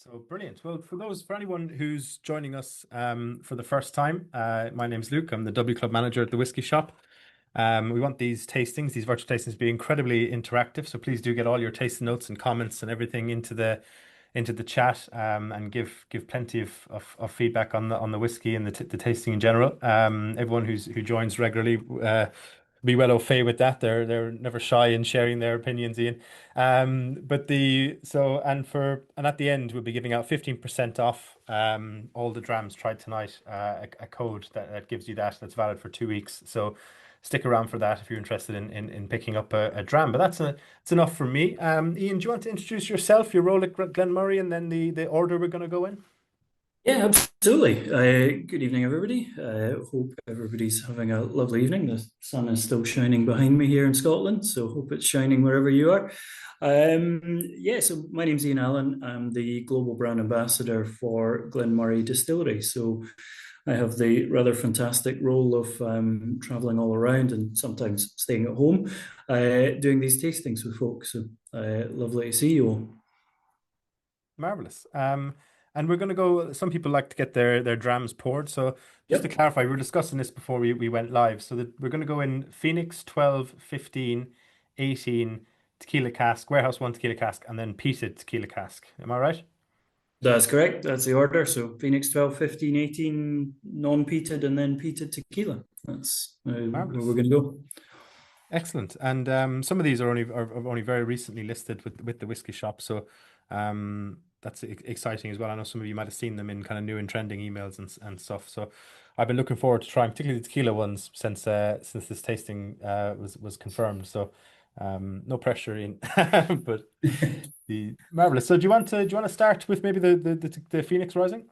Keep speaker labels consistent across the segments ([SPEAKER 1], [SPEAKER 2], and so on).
[SPEAKER 1] So brilliant. Well, for anyone who's joining us for the first time, my name's Luke. I'm the W Club manager at the Whisky Shop. We want these tastings, these virtual tastings, to be incredibly interactive. So please do get all your tasting notes and comments and everything into the chat, and give plenty of feedback on the whiskey and the tasting in general. Everyone who joins regularly, be well au fait with that. They're never shy in sharing their opinions, Ian. But the so and at the end we'll be giving out 15% off all the drams tried tonight. A code that gives you that's valid for 2 weeks. So stick around for that if you're interested in picking up a dram. But that's enough from me. Ian, do you want to introduce yourself, your role at Glen Moray, and then the order we're going to go in?
[SPEAKER 2] Yeah, absolutely. Good evening, everybody. Hope everybody's having a lovely evening. The sun is still shining behind me here in Scotland, so hope it's shining wherever you are. So my name's Ian Allen. I'm the global brand ambassador for Glen Moray Distillery. So I have the rather fantastic role of traveling all around and sometimes staying at home, doing these tastings with folks. So lovely to see you all.
[SPEAKER 1] Marvelous. And we're going to go. Some people like to get their drams poured. So just to
[SPEAKER 2] Yep,
[SPEAKER 1] clarify, we were discussing this before we went live. So that we're going to go in Phoenix 12, 15, 18 tequila cask, warehouse one tequila cask, and then peated tequila cask. Am I right?
[SPEAKER 2] that's correct. That's the order. So Phoenix 12, 15, 18, non-peated, and then peated tequila. That's where we're
[SPEAKER 1] Marvelous.
[SPEAKER 2] going to go.
[SPEAKER 1] Excellent. And some of these are only very recently listed with the whiskey shop. So that's exciting as well. I know some of you might have seen them in kind of new and trending emails and stuff. So I've been looking forward to trying, particularly the tequila ones, since this tasting was confirmed. So no pressure in, but the marvelous. So do you want to start with maybe the Phoenix Rising?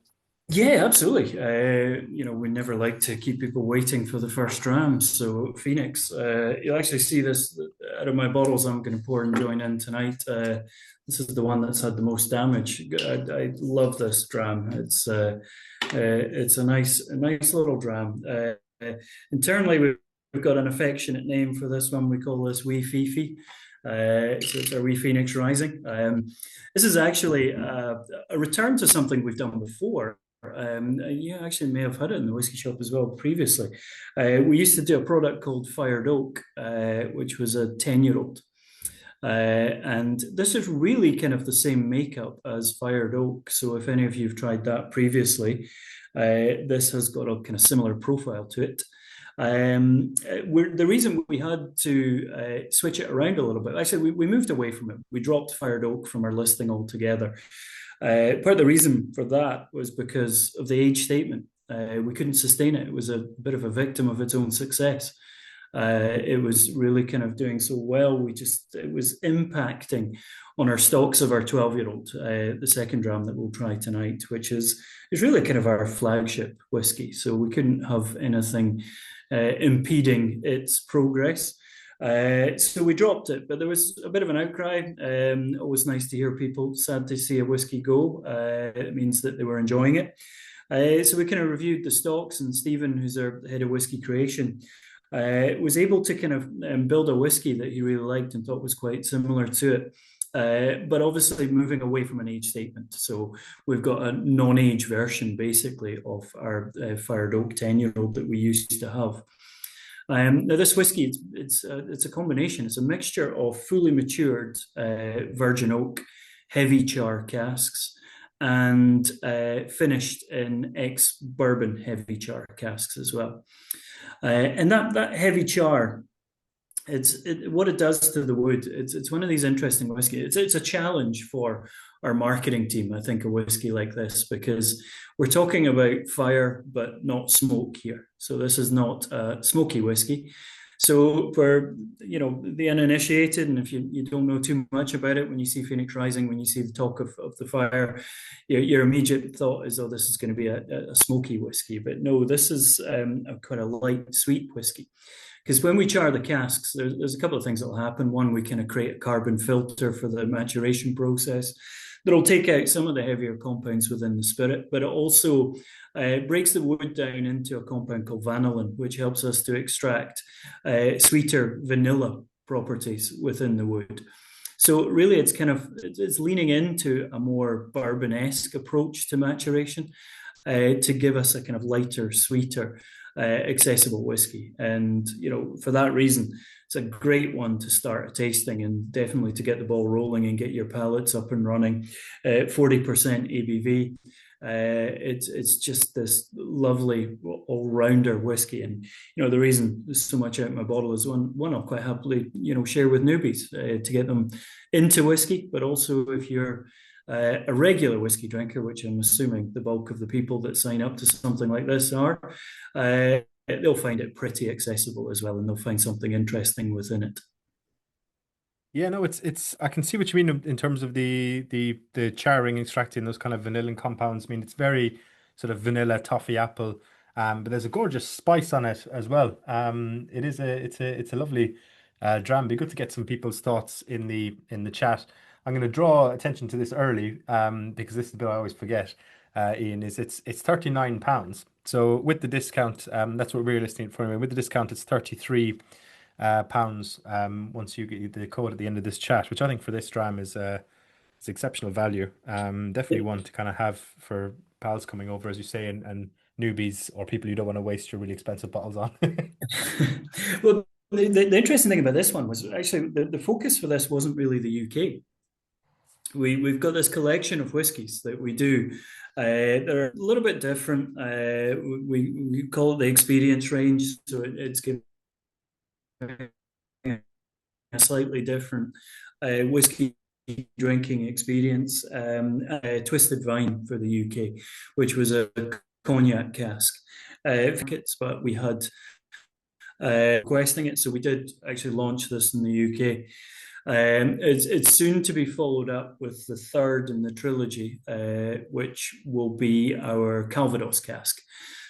[SPEAKER 2] Yeah, absolutely. We never like to keep people waiting for the first dram. So Phoenix, you'll actually see this out of my bottles I'm going to pour and join in tonight. This is the one that's had the most damage. I love this dram. It's a nice little dram. Internally, we've got an affectionate name for this one. We call this Wee Fifi. So it's our Wee Phoenix Rising. This is actually a return to something we've done before. You actually may have had it in the whiskey shop as well previously. We used to do a product called Fired Oak, which was a 10-year-old. And this is really kind of the same makeup as Fired Oak. So if any of you have tried that previously, this has got a kind of similar profile to it. The reason we had to switch it around a little bit, actually, we moved away from it. We dropped Fired Oak from our listing altogether. Part of the reason for that was because of the age statement. We couldn't sustain it. It was a bit of a victim of its own success. It was really kind of doing so well. It was impacting on our stocks of our 12-year-old, the second dram that we'll try tonight, which is really kind of our flagship whiskey. So we couldn't have anything impeding its progress. So we dropped it, but there was a bit of an outcry. Always nice to hear people sad to see a whiskey go. It means that they were enjoying it. So we kind of reviewed the stocks, and Stephen, who's our head of whiskey creation, was able to kind of build a whiskey that he really liked and thought was quite similar to it. But obviously moving away from an age statement. So we've got a non-age version basically of our Fired Oak 10-year-old that we used to have. Now this whiskey, it's a combination. It's a mixture of fully matured virgin oak, heavy char casks, and finished in ex-bourbon heavy char casks as well. And that heavy char, what it does to the wood. It's one of these interesting whiskey. It's a challenge for our marketing team, I think, a whiskey like this, because we're talking about fire but not smoke here. So this is not a smoky whiskey. So for the uninitiated, and if you don't know too much about it, when you see Phoenix Rising, when you see the talk of the fire, your immediate thought is, oh, this is going to be a smoky whiskey. But no, this is a quite a light, sweet whiskey. Because when we char the casks, there's a couple of things that will happen. One, we kind of create a carbon filter for the maturation process that'll take out some of the heavier compounds within the spirit, but it also breaks the wood down into a compound called vanillin, which helps us to extract sweeter vanilla properties within the wood. So really, it's leaning into a more bourbon-esque approach to maturation to give us a kind of lighter, sweeter, accessible whiskey. And for that reason, it's a great one to start a tasting and definitely to get the ball rolling and get your palates up and running. 40% ABV. It's just this lovely all-rounder whiskey, and the reason there's so much out in my bottle is one I'll quite happily share with newbies to get them into whiskey, but also if you're a regular whiskey drinker, which I'm assuming the bulk of the people that sign up to something like this are, they'll find it pretty accessible as well, and they'll find something interesting within it.
[SPEAKER 1] Yeah, no, it's I can see what you mean in terms of the charring, extracting those kind of vanillin compounds. I mean, it's very sort of vanilla, toffee, apple, but there's a gorgeous spice on it as well. It is it's a lovely dram. Be good to get some people's thoughts in the chat. I'm going to draw attention to this early, because this is the bit I always forget. Ian, is it's £39. So with the discount, that's what we're listing it for. With the discount, it's 33 pounds once you get the code at the end of this chat, which I think for this dram is exceptional value. Definitely one to kind of have for pals coming over, as you say, and newbies or people you don't want to waste your really expensive bottles on.
[SPEAKER 2] Well, the interesting thing about this one was actually the focus for this wasn't really the UK. We've got this collection of whiskies that we do. They're a little bit different. We call it the experience range, so it's giving a slightly different whiskey drinking experience. Twisted Vine for the UK, which was a cognac cask. But we had requesting it, so we did actually launch this in the UK. It's soon to be followed up with the third in the trilogy, which will be our Calvados cask.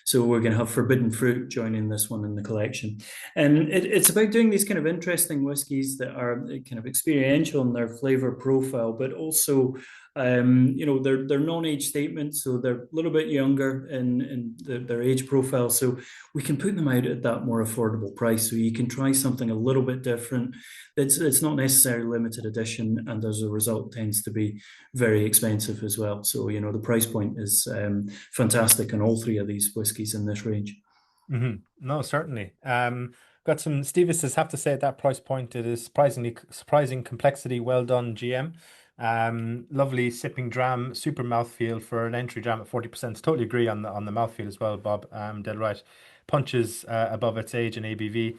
[SPEAKER 2] So we're going to have Forbidden Fruit joining this one in the collection. And it's about doing these kind of interesting whiskies that are kind of experiential in their flavor profile, but also, they're non-age statements, so they're a little bit younger in their age profile. So we can put them out at that more affordable price. So you can try something a little bit different. It's not necessarily limited edition, and as a result tends to be very expensive as well. So, the price point is fantastic on all three of these whiskies in this range.
[SPEAKER 1] No, certainly. Got some. Stevie says, have to say at that price point, it is surprising complexity. Well done, GM. Lovely sipping dram, super mouthfeel for an entry dram at 40%. Totally agree on the mouthfeel as well, Bob. Dead right. Punches above its age and ABV.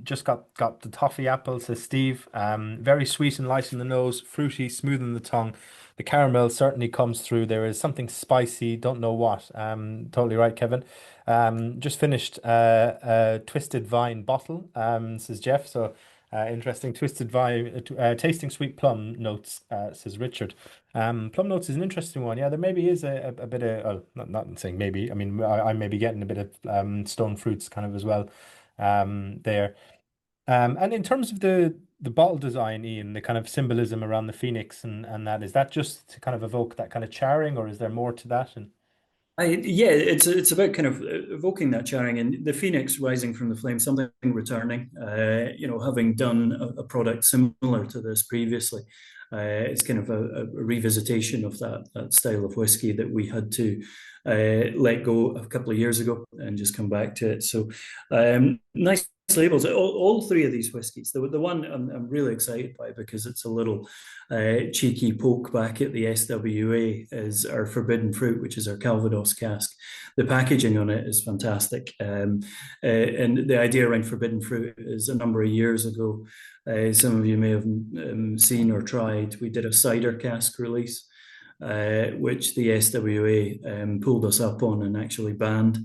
[SPEAKER 1] Just got the toffee apple, says Steve. Very sweet and light in the nose, fruity, smooth in the tongue. The caramel certainly comes through. There is something spicy, don't know what. Totally right, Kevin. Just finished a Twisted Vine bottle, says Jeff. So interesting. Twisted Vine, tasting sweet plum notes, says Richard. Plum notes is an interesting one. Yeah, there maybe is a bit of, not saying maybe, I mean, I may be getting a bit of stone fruits kind of as well there. And in terms of the bottle design, Ian, the kind of symbolism around the phoenix and that, is that just to kind of evoke that kind of charring, or is there more to that? And
[SPEAKER 2] Yeah, it's about kind of evoking that charring and the phoenix rising from the flame, something returning. Having done a product similar to this previously, it's kind of a revisitation of that style of whiskey that we had to let go a couple of years ago and just come back to it. So nice labels. All three of these whiskies. The one I'm really excited by because it's a little cheeky poke back at the SWA is our Forbidden Fruit, which is our Calvados cask. The packaging on it is fantastic. And the idea around Forbidden Fruit is a number of years ago. Some of you may have seen or tried. We did a cider cask release, which the SWA pulled us up on and actually banned.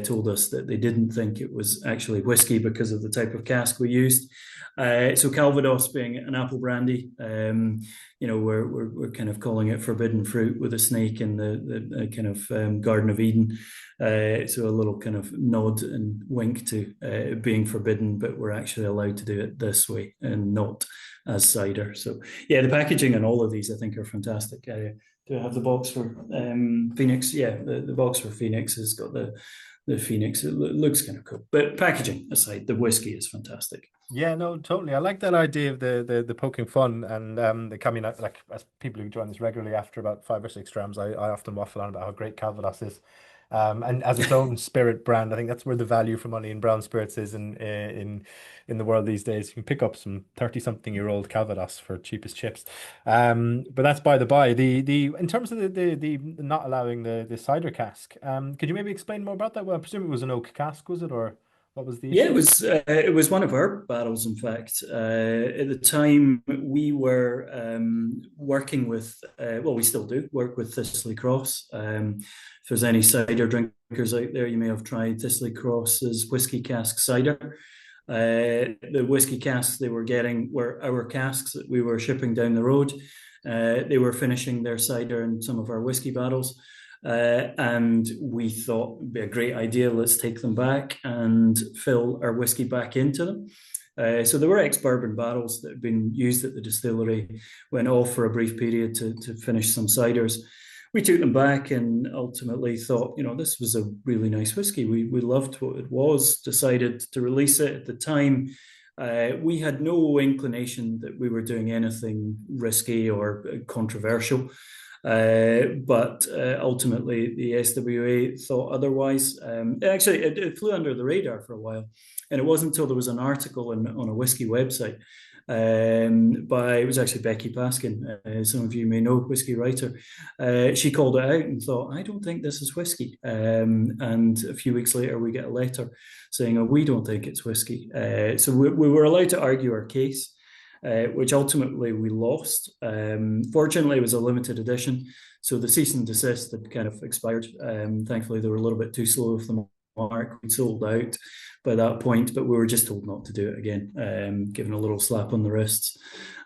[SPEAKER 2] Told us that they didn't think it was actually whiskey because of the type of cask we used. So Calvados being an apple brandy, we're kind of calling it Forbidden Fruit with a snake in the kind of Garden of Eden. So a little kind of nod and wink to it being forbidden, but we're actually allowed to do it this way and not as cider. So yeah, the packaging on all of these I think are fantastic. Do I have the box for Phoenix? Yeah, the box for Phoenix has got the Phoenix. It looks kind of cool. But packaging aside, the whiskey is fantastic.
[SPEAKER 1] Yeah, no, totally. I like that idea of the poking fun, and the coming out like as people who join this regularly after about 5 or 6 drams, I often waffle on about how great Calvados is, and as its own spirit brand, I think that's where the value for money in brown spirits is in the world these days. You can pick up some 30-something-year-old Calvados for cheapest chips, but that's by the by. The in terms of the not allowing the cider cask, could you maybe explain more about that? Well, I presume it was an oak cask, was it, or what was the
[SPEAKER 2] Yeah,
[SPEAKER 1] issue?
[SPEAKER 2] it was one of our battles. In fact, at the time we were working with, well, we still do work with Thistley Cross. If there's any cider drinkers out there, you may have tried Thistley Cross's whiskey cask cider. The whiskey casks they were getting were our casks that we were shipping down the road. They were finishing their cider in some of our whiskey battles. And we thought it'd be a great idea. Let's take them back and fill our whiskey back into them. So there were ex-bourbon barrels that had been used at the distillery, went off for a brief period to finish some ciders. We took them back and ultimately thought, this was a really nice whiskey. We loved what it was, decided to release it at the time. We had no inclination that we were doing anything risky or controversial. But ultimately, the SWA thought otherwise. Actually, it flew under the radar for a while. And it wasn't until there was an article on a whiskey website by, it was actually Becky Paskin, some of you may know, whiskey writer. She called it out and thought, I don't think this is whiskey. And a few weeks later, we get a letter saying, oh, we don't think it's whiskey. So we were allowed to argue our case. Which ultimately we lost. Fortunately, it was a limited edition, so the cease and desist had kind of expired. Thankfully, they were a little bit too slow with the mark. We'd sold out by that point, but we were just told not to do it again, given a little slap on the wrists.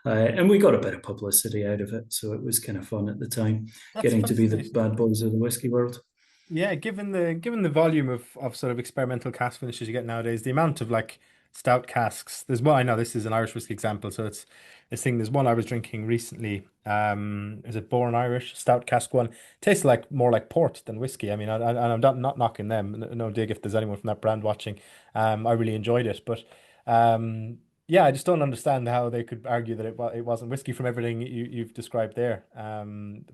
[SPEAKER 2] And we got a bit of publicity out of it, so it was kind of fun at the time,
[SPEAKER 1] That's
[SPEAKER 2] getting to be the
[SPEAKER 1] fascinating.
[SPEAKER 2] bad boys of the whiskey world.
[SPEAKER 1] Yeah, given the volume of sort of experimental cask finishes you get nowadays, the amount of like stout casks. There's one I know this is an Irish whiskey example, so it's this thing. There's one I was drinking recently. Is it Born Irish stout cask one? Tastes like more like port than whiskey. I mean, and I'm not knocking them. No dig if there's anyone from that brand watching. I really enjoyed it, but yeah, I just don't understand how they could argue that it wasn't whiskey from everything you've described there.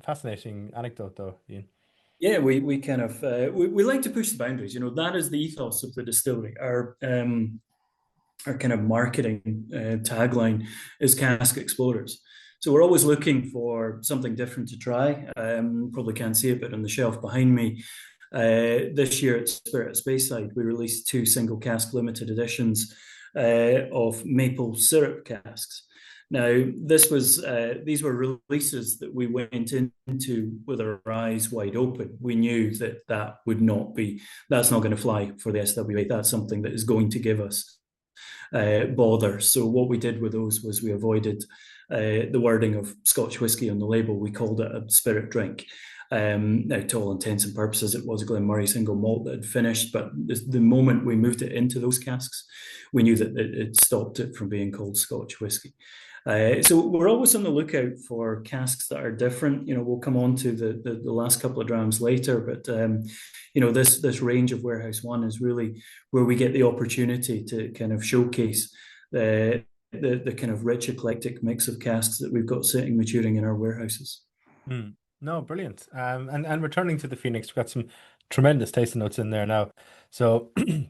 [SPEAKER 1] Fascinating anecdote though, Ian.
[SPEAKER 2] Yeah, we kind of we like to push the boundaries. That is the ethos of the distillery. Our kind of marketing tagline is Cask Explorers. So we're always looking for something different to try. Probably can't see it, but on the shelf behind me, this year at Spirit at Speyside, we released two single cask limited editions of maple syrup casks. Now, these were releases that we went into with our eyes wide open. We knew that's not going to fly for the SWA. That's something that is going to give us bother. So what we did with those was we avoided the wording of Scotch whisky on the label. We called it a spirit drink. Now, to all intents and purposes, it was a Glen Moray single malt that had finished, but the moment we moved it into those casks, we knew that it stopped it from being called Scotch whisky. So we're always on the lookout for casks that are different. We'll come on to the last couple of drams later, but this range of Warehouse One is really where we get the opportunity to kind of showcase the kind of rich eclectic mix of casks that we've got sitting maturing in our warehouses.
[SPEAKER 1] Hmm. No, brilliant. And returning to the Phoenix, we've got some tremendous tasting notes in there now. So we've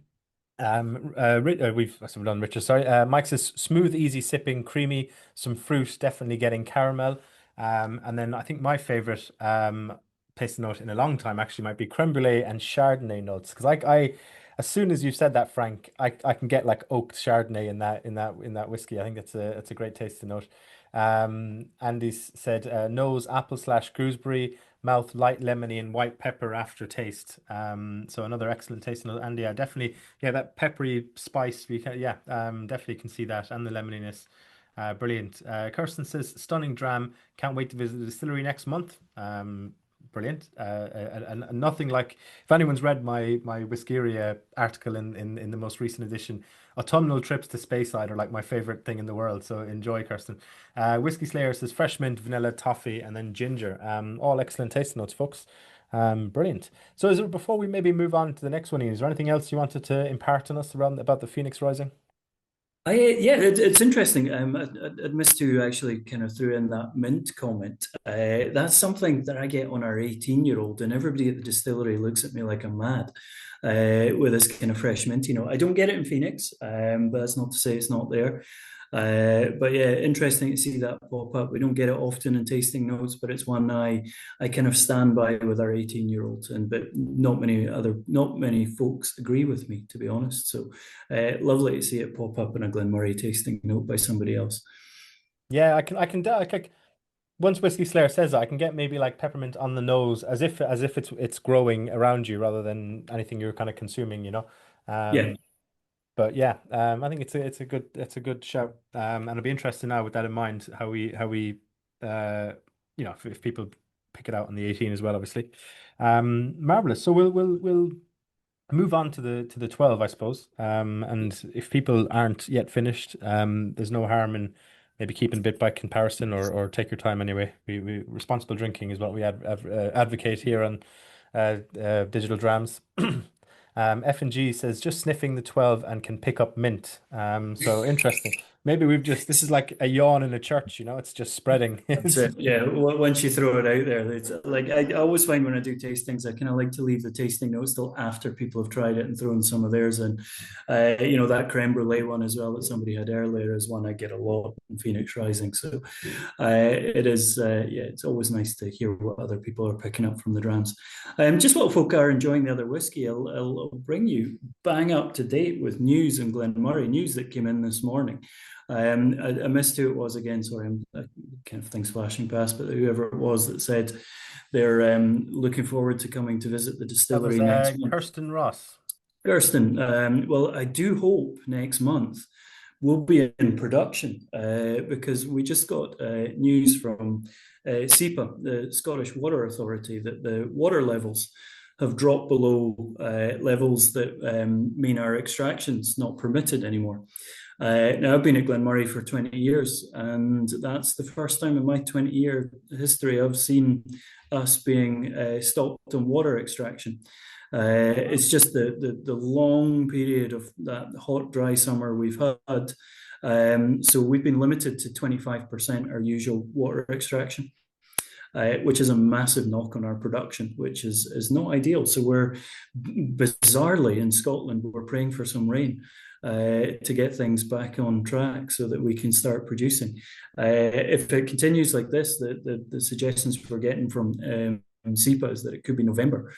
[SPEAKER 1] done Richard. Sorry, Mike says smooth, easy sipping, creamy, some fruit, definitely getting caramel. And then I think my favorite tasting note in a long time actually might be creme brulee and Chardonnay notes because as soon as you said that, Frank, I can get like oaked Chardonnay in that whiskey. I think it's a great tasting note. Andy said nose apple slash gooseberry, mouth light lemony and white pepper aftertaste. So another excellent taste. And yeah, definitely, yeah, that peppery spice. Yeah, definitely can see that and the lemoniness. Brilliant. Kirsten says stunning dram. Can't wait to visit the distillery next month. Brilliant. And nothing like if anyone's read my Whiskeria article in the most recent edition, autumnal trips to Speyside are like my favorite thing in the world. So enjoy, Kirsten. Whiskey Slayer says fresh mint, vanilla, toffee, and then ginger. All excellent tasting notes, folks. Brilliant. So, before we maybe move on to the next one, Ian, is there anything else you wanted to impart on us around about the Phoenix Rising?
[SPEAKER 2] Yeah, it's interesting. I'd missed to actually kind of throw in that mint comment. That's something that I get on our 18-year-old, and everybody at the distillery looks at me like I'm mad with this kind of fresh mint. I don't get it in Phoenix, but that's not to say it's not there. But yeah, interesting to see that pop up. We don't get it often in tasting notes, but it's one I kind of stand by with our 18-year-olds, and but not many folks agree with me, to be honest. So lovely to see it pop up in a Glen Moray tasting note by somebody else.
[SPEAKER 1] Yeah, like once Whiskey Slayer says that, I can get maybe like peppermint on the nose, as if it's growing around you rather than anything you're kind of consuming, you know.
[SPEAKER 2] Yeah,
[SPEAKER 1] Um, But yeah, I think it's a good shout. And it'll be interesting now with that in mind how we uh if people pick it out on the 18 as well, obviously. Marvelous. So we'll move on to the 12, I suppose. And if people aren't yet finished, there's no harm in maybe keeping a bit by comparison, or take your time anyway. We responsible drinking is what we advocate here on Digital Drams. F&G says just sniffing the 12 and can pick up mint. So interesting. Maybe this is like a yawn in a church, it's just spreading.
[SPEAKER 2] that's it. Yeah, once you throw it out there, it's like I always find when I do tastings, I kind of like to leave the tasting notes till after people have tried it and thrown some of theirs in. That creme brulee one as well that somebody had earlier is one I get a lot in Phoenix Rising. So it is, yeah, it's always nice to hear what other people are picking up from the drams. Just while folk are enjoying the other whiskey, I'll bring you bang up to date with news in Glen Moray, news that came in this morning. I missed who it was again. Sorry, I kind of things flashing past, but whoever it was that said they're looking forward to coming to visit the
[SPEAKER 1] That was
[SPEAKER 2] distillery next month.
[SPEAKER 1] Kirsten Ross.
[SPEAKER 2] Kirsten, well, I do hope next month we'll be in production because we just got news from SEPA, the Scottish Water Authority, that the water levels have dropped below levels that mean our extraction's not permitted anymore. Now, I've been at Glen Moray for 20 years, and that's the first time in my 20-year history I've seen us being stopped on water extraction. It's just the long period of that hot, dry summer we've had. So we've been limited to 25% our usual water extraction. Which is a massive knock on our production, which is not ideal. So we're bizarrely in Scotland, we're praying for some rain to get things back on track so that we can start producing. If it continues like this, the suggestions we're getting from SEPA is that it could be November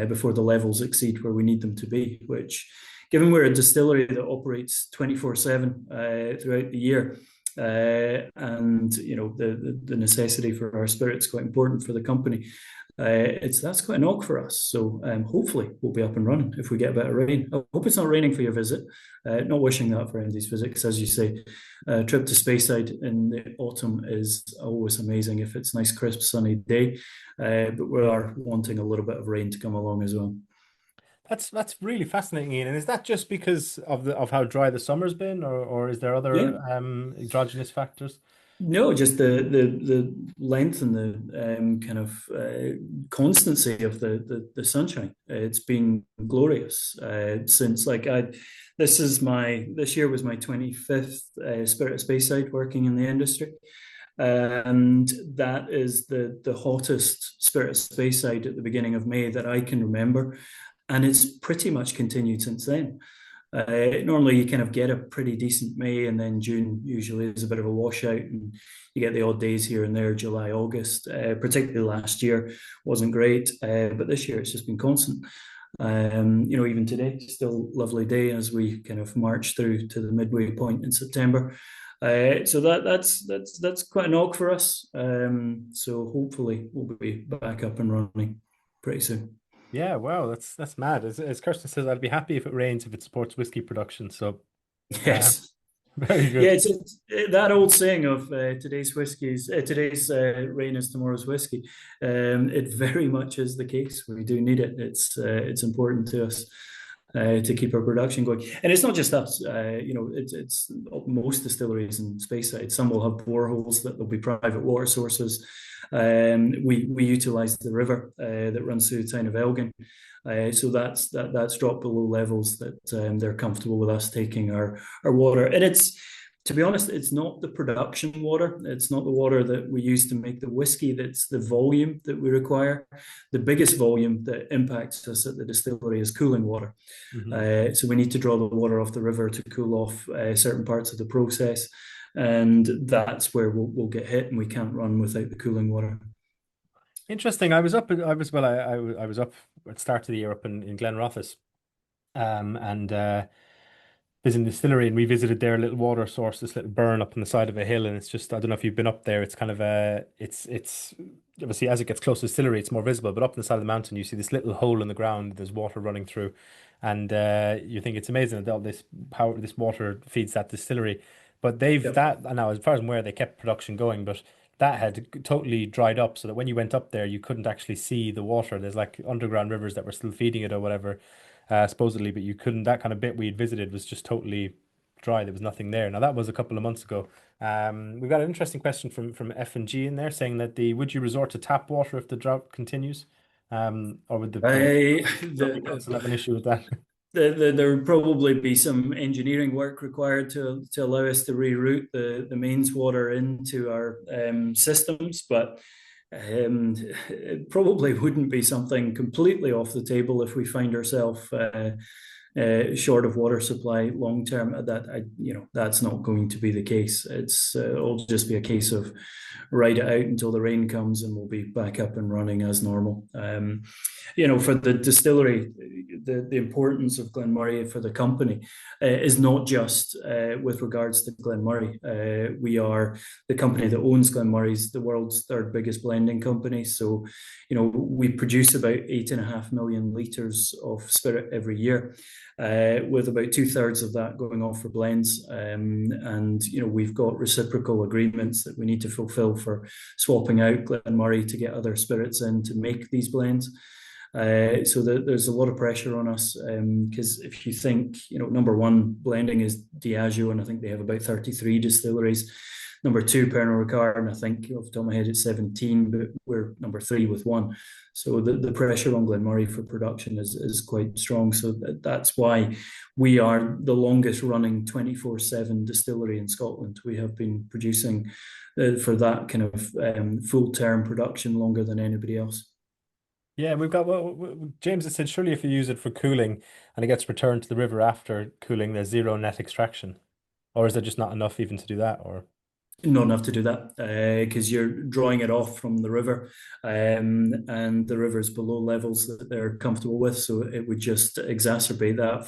[SPEAKER 2] before the levels exceed where we need them to be, which, given we're a distillery that operates 24/7 throughout the year, and the necessity for our spirits quite important for the company. That's quite a knock for us. So hopefully we'll be up and running if we get a bit of rain. I hope it's not raining for your visit. Not wishing that for anybody's visit, because as you say, a trip to Speyside in the autumn is always amazing if it's a nice, crisp, sunny day. But we are wanting a little bit of rain to come along as well.
[SPEAKER 1] That's really fascinating, Ian. And is that just because of how dry the summer's been, or is there
[SPEAKER 2] Yeah,
[SPEAKER 1] other exogenous factors?
[SPEAKER 2] no, just the length and the kind of constancy of the sunshine. It's been glorious since this year was my 25th Spirit of Speyside working in the industry. And that is the hottest Spirit of Speyside at the beginning of May that I can remember. And it's pretty much continued since then. Normally, you kind of get a pretty decent May, and then June usually is a bit of a washout, and you get the odd days here and there. July, August, particularly last year, wasn't great, but this year it's just been constant. Even today, still lovely day as we kind of march through to the midway point in September. So that's quite a knock for us. So hopefully we'll be back up and running pretty soon.
[SPEAKER 1] Yeah, wow, that's mad. As Kirsten says, I'd be happy if it rains if it supports whiskey production. So, uh,
[SPEAKER 2] Yes.
[SPEAKER 1] very
[SPEAKER 2] Yeah,
[SPEAKER 1] good.
[SPEAKER 2] it's that old saying of today's rain is tomorrow's whiskey. It very much is the case. We do need it. It's important to us. to keep our production going. And it's not just us. It's most distilleries in Speyside. Some will have boreholes that will be private water sources. We utilise the river that runs through the town of Elgin. So that's dropped below levels that they're comfortable with us taking our water. And to be honest, it's not the production water. It's not the water that we use to make the whiskey. That's the volume that we require. The biggest volume that impacts us at the distillery is cooling water.
[SPEAKER 1] Hmm.
[SPEAKER 2] So we need to draw the water off the river to cool off certain parts of the process. And that's where we'll get hit, and we can't run without the cooling water.
[SPEAKER 1] Interesting. I was up. I was well. I was up at the start of the year up in Glen Rothes, and visiting the distillery, and we visited their little water source, this little burn up on the side of a hill, and it's just I don't know if you've been up there. It's kind of it's obviously as it gets closer to the distillery, it's more visible, but up on the side of the mountain, you see this little hole in the ground. There's water running through, and you think it's amazing that all this water feeds that distillery. But they've
[SPEAKER 2] Yep.
[SPEAKER 1] that now, as far as I'm aware, they kept production going, but that had totally dried up, so that when you went up there, you couldn't actually see the water. There's like underground rivers that were still feeding it or whatever, supposedly, but you couldn't. That kind of bit we had visited was just totally dry. There was nothing there. Now that was a couple of months ago. We've got an interesting question from F and G in there saying that the would you resort to tap water if the drought continues, or would the
[SPEAKER 2] I,
[SPEAKER 1] Dublin Council have an issue with that?
[SPEAKER 2] there would probably be some engineering work required to allow us to reroute the mains water into our systems, but it probably wouldn't be something completely off the table if we find ourselves short of water supply long term. That's not going to be the case. It'll just be a case of ride it out until the rain comes, and we'll be back up and running as normal. For the distillery, the importance of Glen Moray for the company is not just with regards to Glen Moray. We are the company that owns Glen Moray's the world's third biggest blending company. So, we produce about 8.5 million litres of spirit every year, with about 2/3 of that going off for blends. And we've got reciprocal agreements that we need to fulfil for swapping out Glen Moray to get other spirits in to make these blends. So there's a lot of pressure on us, because if you think, number one, blending is Diageo, and I think they have about 33 distilleries. Number two, Pernod Ricard, and I think off the top of my head it's 17, but we're number three with one. So the pressure on Glen Moray for production is quite strong. So that's why we are the longest running 24/7 distillery in Scotland. We have been producing for that kind of full term production longer than anybody else.
[SPEAKER 1] Yeah, we've got James has said surely if you use it for cooling and it gets returned to the river after cooling, there's zero net extraction, or is there just not enough even to do that? Or
[SPEAKER 2] Not enough to do that, because you're drawing it off from the river, and the river's below levels that they're comfortable with. So it would just exacerbate that.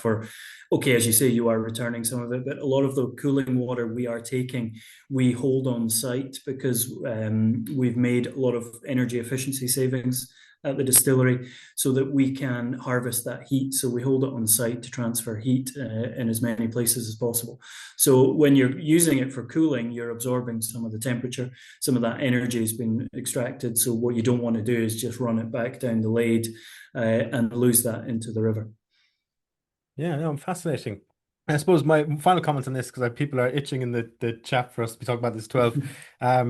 [SPEAKER 2] Okay, as you say, you are returning some of it, but a lot of the cooling water we are taking, we hold on site because we've made a lot of energy efficiency savings at the distillery so that we can harvest that heat. So we hold it on site to transfer heat in as many places as possible. So when you're using it for cooling, you're absorbing some of the temperature, some of that energy has been extracted. So what you don't want to do is just run it back down the lade and lose that into the river.
[SPEAKER 1] yeah, no, fascinating. I suppose my final comment on this, because people are itching in the chat for us to be talking about this 12,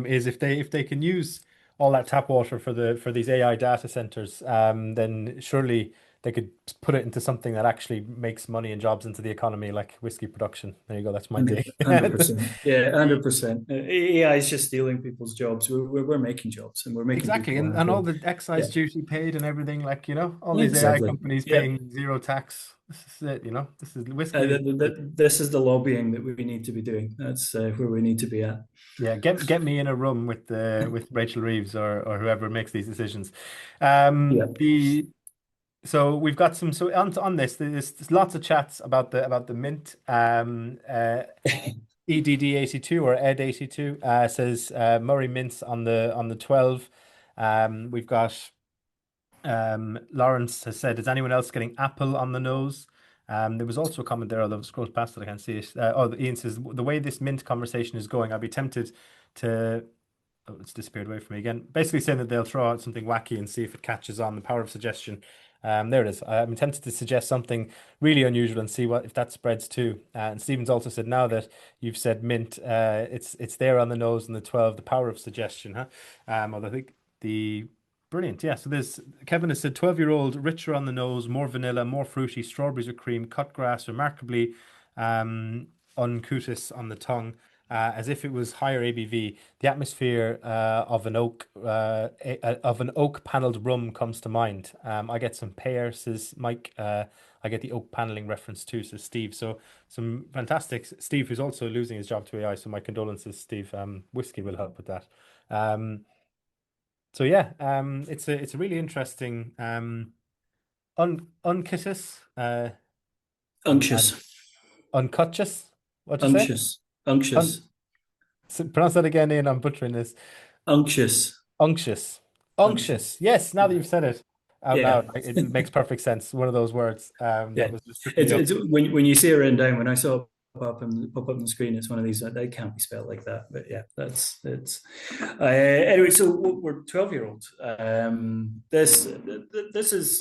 [SPEAKER 1] is if they can use all that tap water for these AI data centers, then surely they could put it into something that actually makes money and jobs into the economy, like whiskey production. There you go. That's my take.
[SPEAKER 2] 100%. Yeah, 100%. AI is just stealing people's jobs. We're making jobs, and we're making
[SPEAKER 1] Exactly,
[SPEAKER 2] people
[SPEAKER 1] and all
[SPEAKER 2] happy.
[SPEAKER 1] the
[SPEAKER 2] Yeah,
[SPEAKER 1] excise duty paid and everything, like all these AI
[SPEAKER 2] exactly.
[SPEAKER 1] companies
[SPEAKER 2] Yeah.
[SPEAKER 1] paying zero tax. This is it, this is whiskey.
[SPEAKER 2] This is the lobbying that we need to be doing. That's where we need to be at.
[SPEAKER 1] Yeah, get me in a room with Rachel Reeves or whoever makes these decisions.
[SPEAKER 2] Yeah.
[SPEAKER 1] The So we've got some on this. There's lots of chats about the mint. EDD82 or Ed82 says Murray mints on the 12. We've got Lawrence has said, is anyone else getting apple on the nose? There was also a comment there, although I've scrolled past it, I can't see it. Ian says, the way this mint conversation is going, I'd be tempted to. Oh, it's disappeared away from me again. Basically saying that they'll throw out something wacky and see if it catches on. The power of suggestion. There it is. I'm tempted to suggest something really unusual and see what if that spreads too. And Stephen's also said now that you've said mint, it's there on the nose and the 12, the power of suggestion, huh? Although I think the brilliant, yeah. So there's Kevin has said 12-year-old, richer on the nose, more vanilla, more fruity, strawberries with cream, cut grass, remarkably uncutis on the tongue. As if it was higher ABV. The atmosphere of an oak paneled rum comes to mind. I get some pear, says Mike. I get the oak paneling reference too, says Steve. So some fantastic Steve, who's also losing his job to AI. So my condolences, Steve. Whiskey will help with that. Um, so yeah, it's a really interesting unctuous and
[SPEAKER 2] Unctuous,
[SPEAKER 1] unctuous. What'd you say?
[SPEAKER 2] unctuous, unctuous,
[SPEAKER 1] Un Pronounce that again, Ian. I'm butchering this.
[SPEAKER 2] unctuous,
[SPEAKER 1] Unctuous.
[SPEAKER 2] unctuous.
[SPEAKER 1] Unctuous. Yes, now that
[SPEAKER 2] Yeah,
[SPEAKER 1] you've said it out
[SPEAKER 2] yeah,
[SPEAKER 1] loud, it makes perfect sense. One of those words that
[SPEAKER 2] yeah.
[SPEAKER 1] was just tripping me up.
[SPEAKER 2] It's when you see it written down. When I saw it pop up on the screen, it's one of these that can't be spelled like that. But yeah, that's it's. Anyway, so we're 12-year-old. This is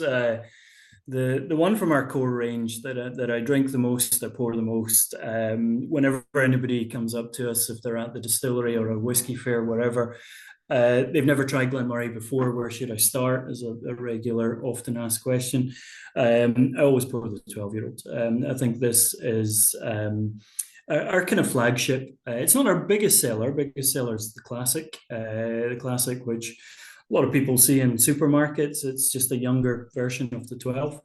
[SPEAKER 2] the one from our core range that I drink the most, I pour the most. Whenever anybody comes up to us, if they're at the distillery or a whiskey fair, wherever, they've never tried Glen Moray before. Where should I start? Is a regular, often asked question. I always pour the 12-year-old. I think this is our kind of flagship. It's not our biggest seller. Biggest seller is the classic, which a lot of people see in supermarkets. It's just a younger version of the 12.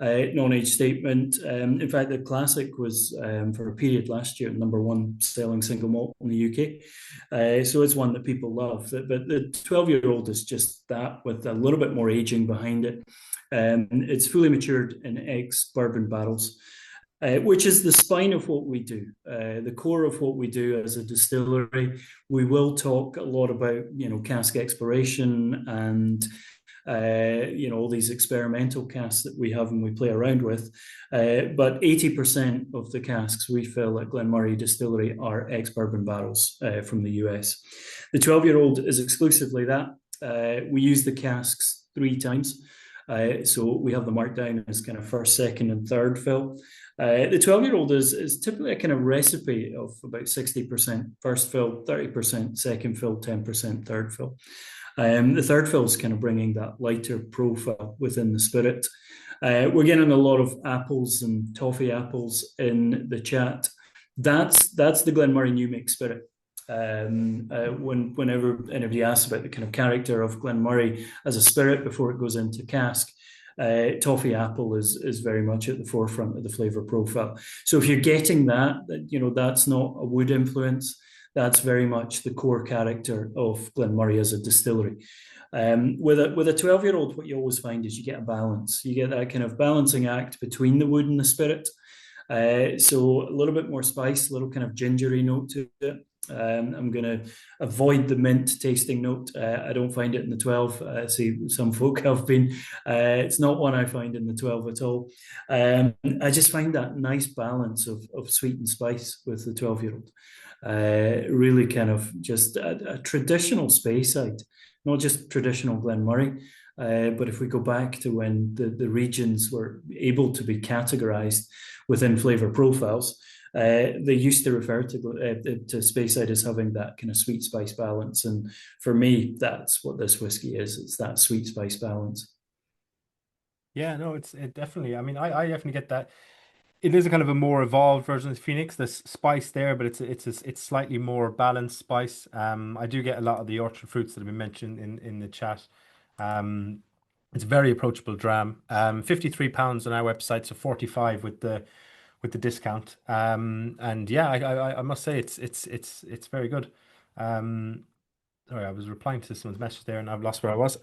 [SPEAKER 2] Non-age statement. In fact, the classic was for a period last year, number 1 selling single malt in the UK. So it's one that people love. But the 12-year-old is just that with a little bit more aging behind it. It's fully matured in ex-bourbon barrels. Which is the spine of what we do, the core of what we do as a distillery. We will talk a lot about, cask exploration and, all these experimental casks that we have and we play around with. But 80% of the casks we fill at Glen Moray Distillery are ex-bourbon barrels from the US. The 12-year-old is exclusively that. We use the casks 3 times. So we have the markdown as kind of first, second, and third fill. The 12-year-old is typically a kind of recipe of about 60% first fill, 30% second fill, 10% third fill. The third fill is kind of bringing that lighter profile within the spirit. We're getting a lot of apples and toffee apples in the chat. That's the Glen Moray New Make Spirit. Whenever anybody asks about the kind of character of Glen Moray as a spirit before it goes into cask, toffee apple is very much at the forefront of the flavor profile. So if you're getting that, that's not a wood influence. That's very much the core character of Glen Moray as a distillery. With a 12-year-old, what you always find is you get a balance. You get that kind of balancing act between the wood and the spirit. So a little bit more spice, a little kind of gingery note to it. I'm going to avoid the mint tasting note. I don't find it in the 12. I see some folk have been. It's not one I find in the 12 at all. I just find that nice balance of sweet and spice with the 12-year-old. Really kind of just a traditional Speyside, not just traditional Glen Moray. But if we go back to when the regions were able to be categorized within flavor profiles, they used to refer to Speyside as having that kind of sweet spice balance. And for me, that's what this whiskey is. It's that sweet spice balance.
[SPEAKER 1] Yeah, no, it definitely. I mean, I definitely get that. It is a kind of a more evolved version of Phoenix. There's spice there, but it's slightly more balanced spice. I do get a lot of the orchard fruits that have been mentioned in the chat. Um, it's a very approachable dram. £53 on our website, so 45 with the discount. And yeah, I must say it's very good. Um, Sorry, I was replying to someone's message there and I've lost where I was.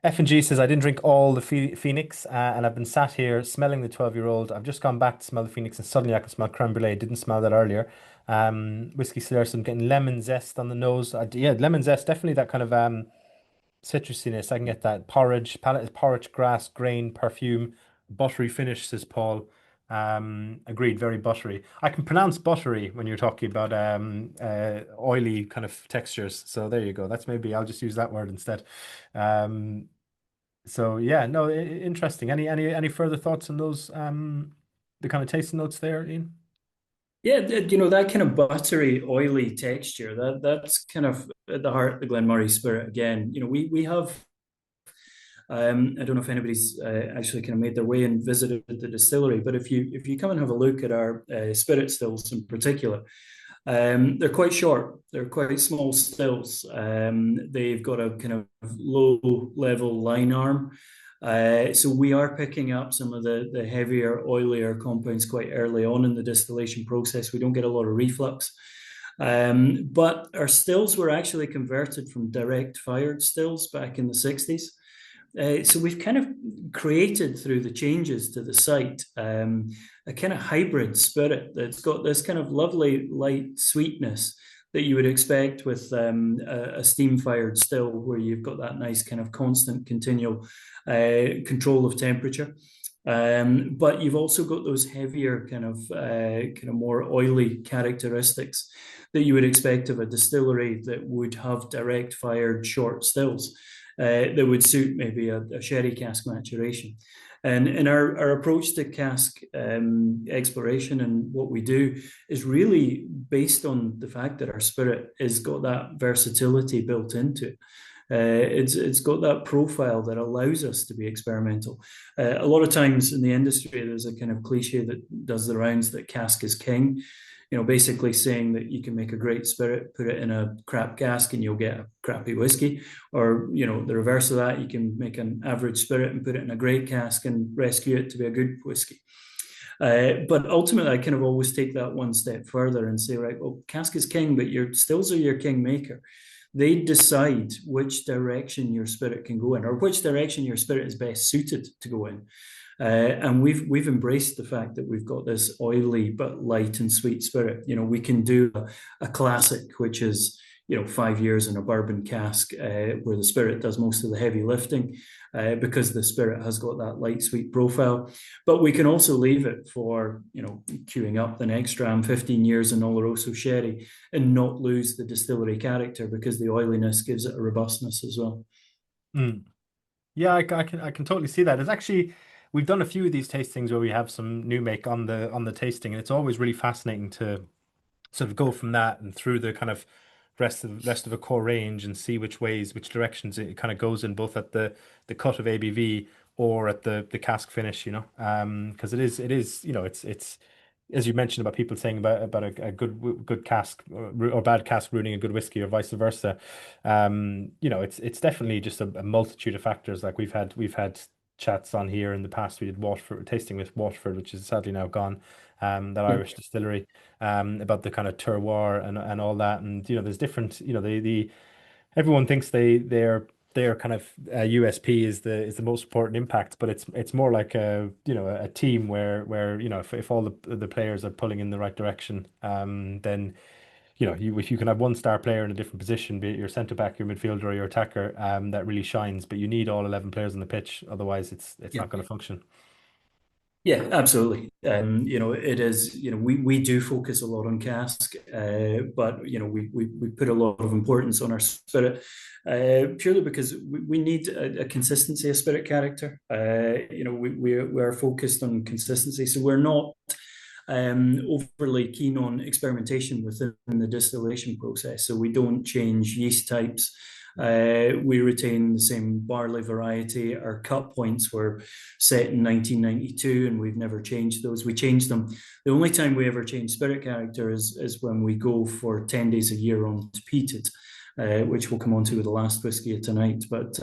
[SPEAKER 1] F&G says, I didn't drink all the Phoenix and I've been sat here smelling the 12-year-old. I've just gone back to smell the Phoenix and suddenly I can smell creme brulee. Didn't smell that earlier. Whiskey Slurs, I'm getting lemon zest on the nose. Yeah, lemon zest, definitely that kind of citrusiness. I can get that porridge, palate is porridge, grass, grain, perfume, buttery finish, says Paul. Agreed, very buttery. I can pronounce buttery when you're talking about oily kind of textures. So there you go. That's maybe I'll just use that word instead. Um, So yeah, no, interesting. Any further thoughts on those the kind of tasting notes there, Ian?
[SPEAKER 2] Yeah, that kind of buttery, oily texture, that's kind of at the heart of the Glen Moray spirit again. We have I don't know if anybody's actually kind of made their way and visited the distillery, but if you come and have a look at our spirit stills in particular, they're quite short. They're quite small stills. They've got a kind of low level line arm. So we are picking up some of the heavier, oilier compounds quite early on in the distillation process. We don't get a lot of reflux. But our stills were actually converted from direct fired stills back in the 60s. So we've kind of created through the changes to the site a kind of hybrid spirit that's got this kind of lovely light sweetness that you would expect with a steam-fired still, where you've got that nice kind of constant, continual control of temperature. But you've also got those heavier kind of more oily characteristics that you would expect of a distillery that would have direct fired short stills that would suit maybe a sherry cask maturation. And our approach to cask exploration and what we do is really based on the fact that our spirit has got that versatility built into it. It's got that profile that allows us to be experimental. A lot of times in the industry, there's a kind of cliche that does the rounds that cask is king. Basically saying that you can make a great spirit, put it in a crap cask, and you'll get a crappy whiskey. Or, the reverse of that, you can make an average spirit and put it in a great cask and rescue it to be a good whiskey. But ultimately, I kind of always take that one step further and say, right, well, cask is king, but your stills are your king maker. They decide which direction your spirit can go in, or which direction your spirit is best suited to go in. And we've embraced the fact that we've got this oily but light and sweet spirit. We can do a classic, which is 5 years in a bourbon cask, where the spirit does most of the heavy lifting, because the spirit has got that light sweet profile. But we can also leave it for queuing up the next dram, 15 years in Oloroso sherry, and not lose the distillery character, because the oiliness gives it a robustness as well.
[SPEAKER 1] Mm. Yeah, I can totally see that. It's actually we've done a few of these tastings where we have some new make on the tasting, and it's always really fascinating to sort of go from that and through the kind of rest of a core range and see which directions it kind of goes in, both at the cut of ABV or at the cask finish, because it is it's as you mentioned about people saying about a good cask or bad cask ruining a good whiskey or vice versa. It's definitely just a multitude of factors. Like we've had chats on here in the past. We did Waterford tasting with Waterford, which is sadly now gone. That
[SPEAKER 2] Yeah.
[SPEAKER 1] Irish distillery, about the kind of terroir and all that. And there's different, the everyone thinks their kind of USP is the most important impact, but it's more like a team where if all the players are pulling in the right direction, then if you can have one star player in a different position, be it your centre back, your midfielder, or your attacker, that really shines. But you need all 11 players on the pitch, otherwise it's
[SPEAKER 2] Yeah.
[SPEAKER 1] not going to function.
[SPEAKER 2] Yeah, absolutely. It is, we do focus a lot on cask, but, we put a lot of importance on our spirit, purely because we need a consistency of spirit character. We are focused on consistency. So we're not overly keen on experimentation within the distillation process. So we don't change yeast types. We retain the same barley variety. Our cut points were set in 1992, and we've never changed those. We changed them. The only time we ever change spirit character is when we go for 10 days a year on Peated, which we'll come on to with the last whiskey of tonight. But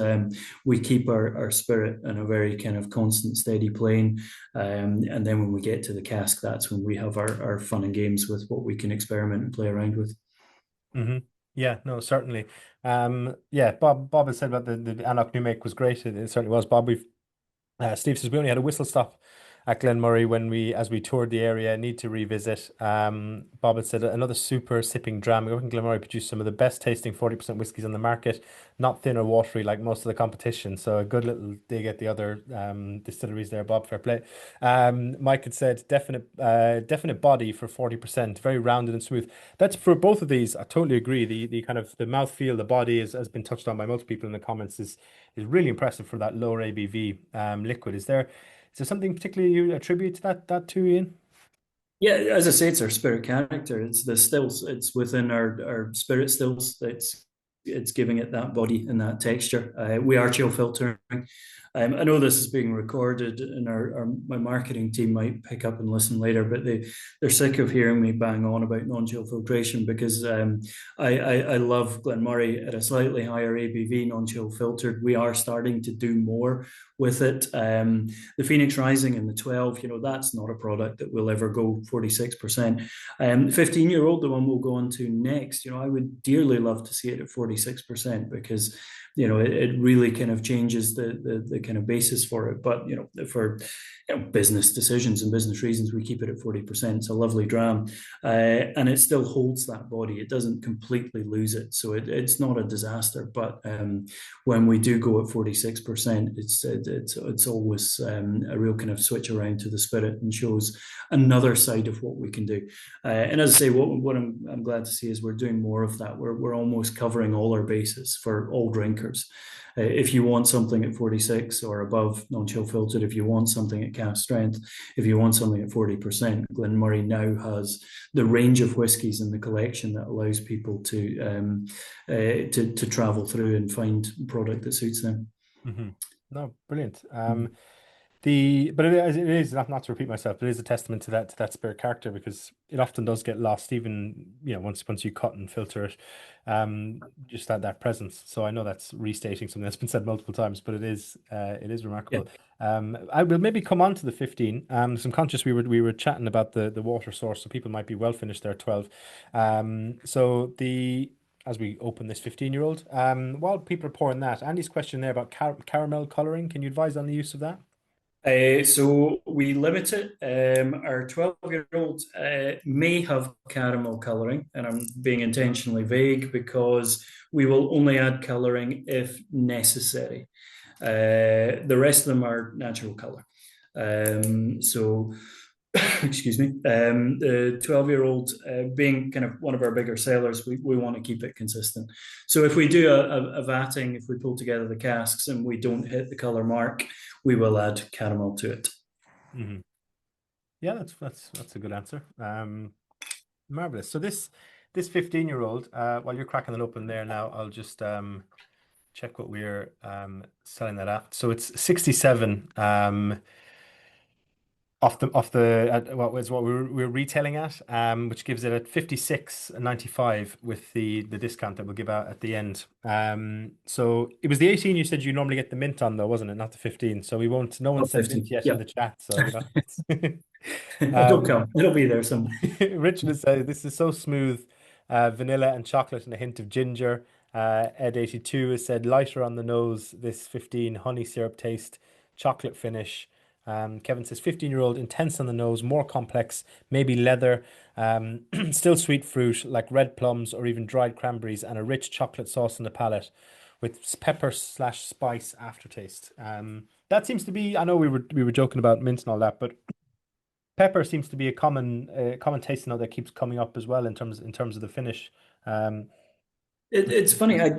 [SPEAKER 2] we keep our spirit in a very kind of constant, steady plane. And then when we get to the cask, that's when we have our fun and games with what we can experiment and play around with.
[SPEAKER 1] Hmm. Yeah, no, certainly. Yeah, Bob had said about the Annock New Make was great. It certainly was. Steve says we only had a whistle stop at Glen Moray as we toured the area. Need to revisit. Bob had said another super sipping dram. I reckon Glen Moray produced some of the best tasting 40% whiskies on the market. not thin or watery like most of the competition. So a good little dig at the other distilleries there, Bob. Fair play. Mike had said definite body for 40%, very rounded and smooth. That's for both of these. I totally agree. The kind of the mouthfeel, the body has been touched on by multiple people in the comments is really impressive for that lower ABV liquid. Is there something particularly you attribute to that to, Ian?
[SPEAKER 2] Yeah, as I say, it's our spirit character. It's the stills. It's within our spirit stills. It's giving it that body and that texture. We are chill filtering. I know this is being recorded, and my marketing team might pick up and listen later, but they're sick of hearing me bang on about non-chill filtration because I love Glen Moray at a slightly higher ABV, non-chill filtered. We are starting to do more with it. The Phoenix Rising and the 12, that's not a product that will ever go 46%. 15-year-old, the one we'll go on to next, I would dearly love to see it at 46% because it really kind of changes the kind of basis for it. But for business decisions and business reasons, we keep it at 40%. It's a lovely dram, and it still holds that body. It doesn't completely lose it, so it's not a disaster. But when we do go at 46%, it's always a real kind of switch around to the spirit and shows another side of what we can do. And as I say, what I'm glad to see is we're doing more of that. We're almost covering all our bases for all drinkers. If you want something at 46 or above, non-chill filtered, if you want something at cask strength, if you want something at 40%, Glen Moray now has the range of whiskies in the collection that allows people to travel through and find product that suits them.
[SPEAKER 1] Mm-hmm. No, brilliant. But it is not to repeat myself, but it is a testament to that spirit character because it often does get lost, even once you cut and filter it, just that presence. So I know that's restating something that's been said multiple times, but it is remarkable.
[SPEAKER 2] Yeah.
[SPEAKER 1] I will maybe come on to the 15. So I'm conscious we were chatting about the water source, so people might be well finished there at 12. So as we open this 15-year-old, while people are pouring that, Andy's question there about caramel coloring, can you advise on the use of that?
[SPEAKER 2] So we limit it. Our 12-year-old may have caramel colouring, and I'm being intentionally vague because we will only add colouring if necessary. The rest of them are natural colour. So excuse me, the 12-year-old being kind of one of our bigger sellers, we want to keep it consistent. So if we do a vatting, if we pull together the casks and we don't hit the color mark, we will add caramel to it.
[SPEAKER 1] Mm-hmm. Yeah, that's a good answer. Marvelous. So this 15-year-old, while you're cracking it open there now, I'll just check what we're selling that at. So it's 67 off the what was what we were retailing at, which gives it at 56.95 with the discount that we'll give out at the end. So it was the 18 you said you normally get the mint on though, wasn't it? Not the 15. So we won't. No one said
[SPEAKER 2] 50.
[SPEAKER 1] mint yet
[SPEAKER 2] Yeah.
[SPEAKER 1] in the chat. So
[SPEAKER 2] It'll come. It'll be there somewhere.
[SPEAKER 1] Richard has said this is so smooth, vanilla and chocolate and a hint of ginger. Ed82 has said lighter on the nose. This 15 honey syrup taste, chocolate finish. Kevin says 15-year-old intense on the nose, more complex, maybe leather, still sweet fruit like red plums or even dried cranberries, and a rich chocolate sauce on the palate with pepper/spice aftertaste. That seems to be. I know we were joking about mint and all that, but pepper seems to be a common taste note that keeps coming up as well in terms of the finish.
[SPEAKER 2] It's funny. I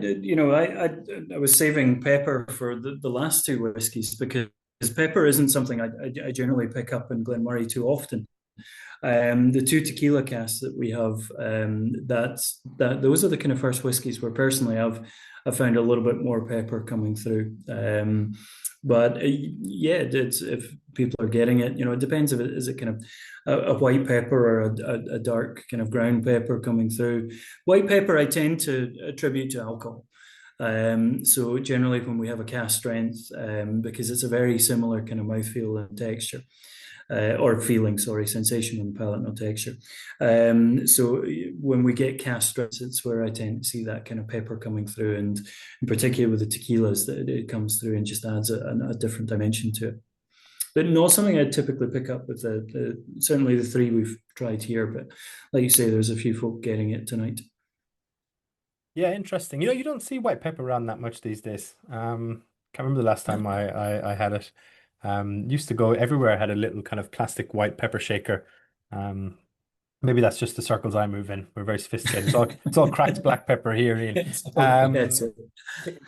[SPEAKER 2] was saving pepper for the last two whiskies because pepper isn't something I generally pick up in Glen Moray too often. The two tequila casks that we have, those are the kind of first whiskies where personally I've found a little bit more pepper coming through. But it's if people are getting it, it depends if it is it kind of a white pepper or a dark kind of ground pepper coming through. White pepper I tend to attribute to alcohol. So generally when we have a cask strength, because it's a very similar kind of mouthfeel and texture, or feeling, sorry, sensation on the palate, not texture. So when we get cask strength, it's where I tend to see that kind of pepper coming through, and in particular with the tequilas, that it comes through and just adds a different dimension to it. But not something I'd typically pick up with certainly the three we've tried here. But like you say, there's a few folk getting it tonight.
[SPEAKER 1] Yeah, interesting. You know, you don't see white pepper around that much these days. Can't remember the last time I had it. Used to go everywhere. I had a little kind of plastic white pepper shaker. Um, Maybe that's just the circles I move in. We're very sophisticated. It's all cracked black pepper here, Ian.
[SPEAKER 2] It's yeah,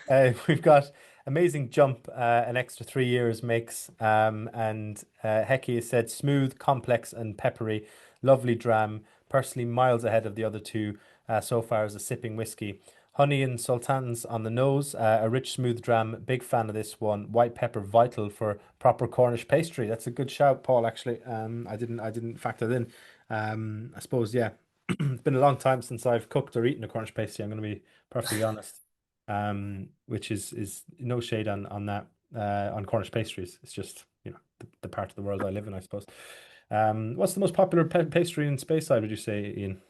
[SPEAKER 1] Um, we've got amazing jump, an extra 3 years makes. And Hecky has said smooth, complex, and peppery. Lovely dram. Personally, miles ahead of the other two so far as a sipping whiskey. Honey and sultans on the nose. A rich, smooth dram. Big fan of this one. White pepper vital for proper Cornish pastry. That's a good shout, Paul. Actually, I didn't factor that in. I suppose, yeah. It's been a long time since I've cooked or eaten a Cornish pasty. I'm going to be perfectly honest. Which is no shade on that on Cornish pastries. It's just the part of the world I live in, I suppose. What's the most popular pastry in Speyside, would you say, Ian?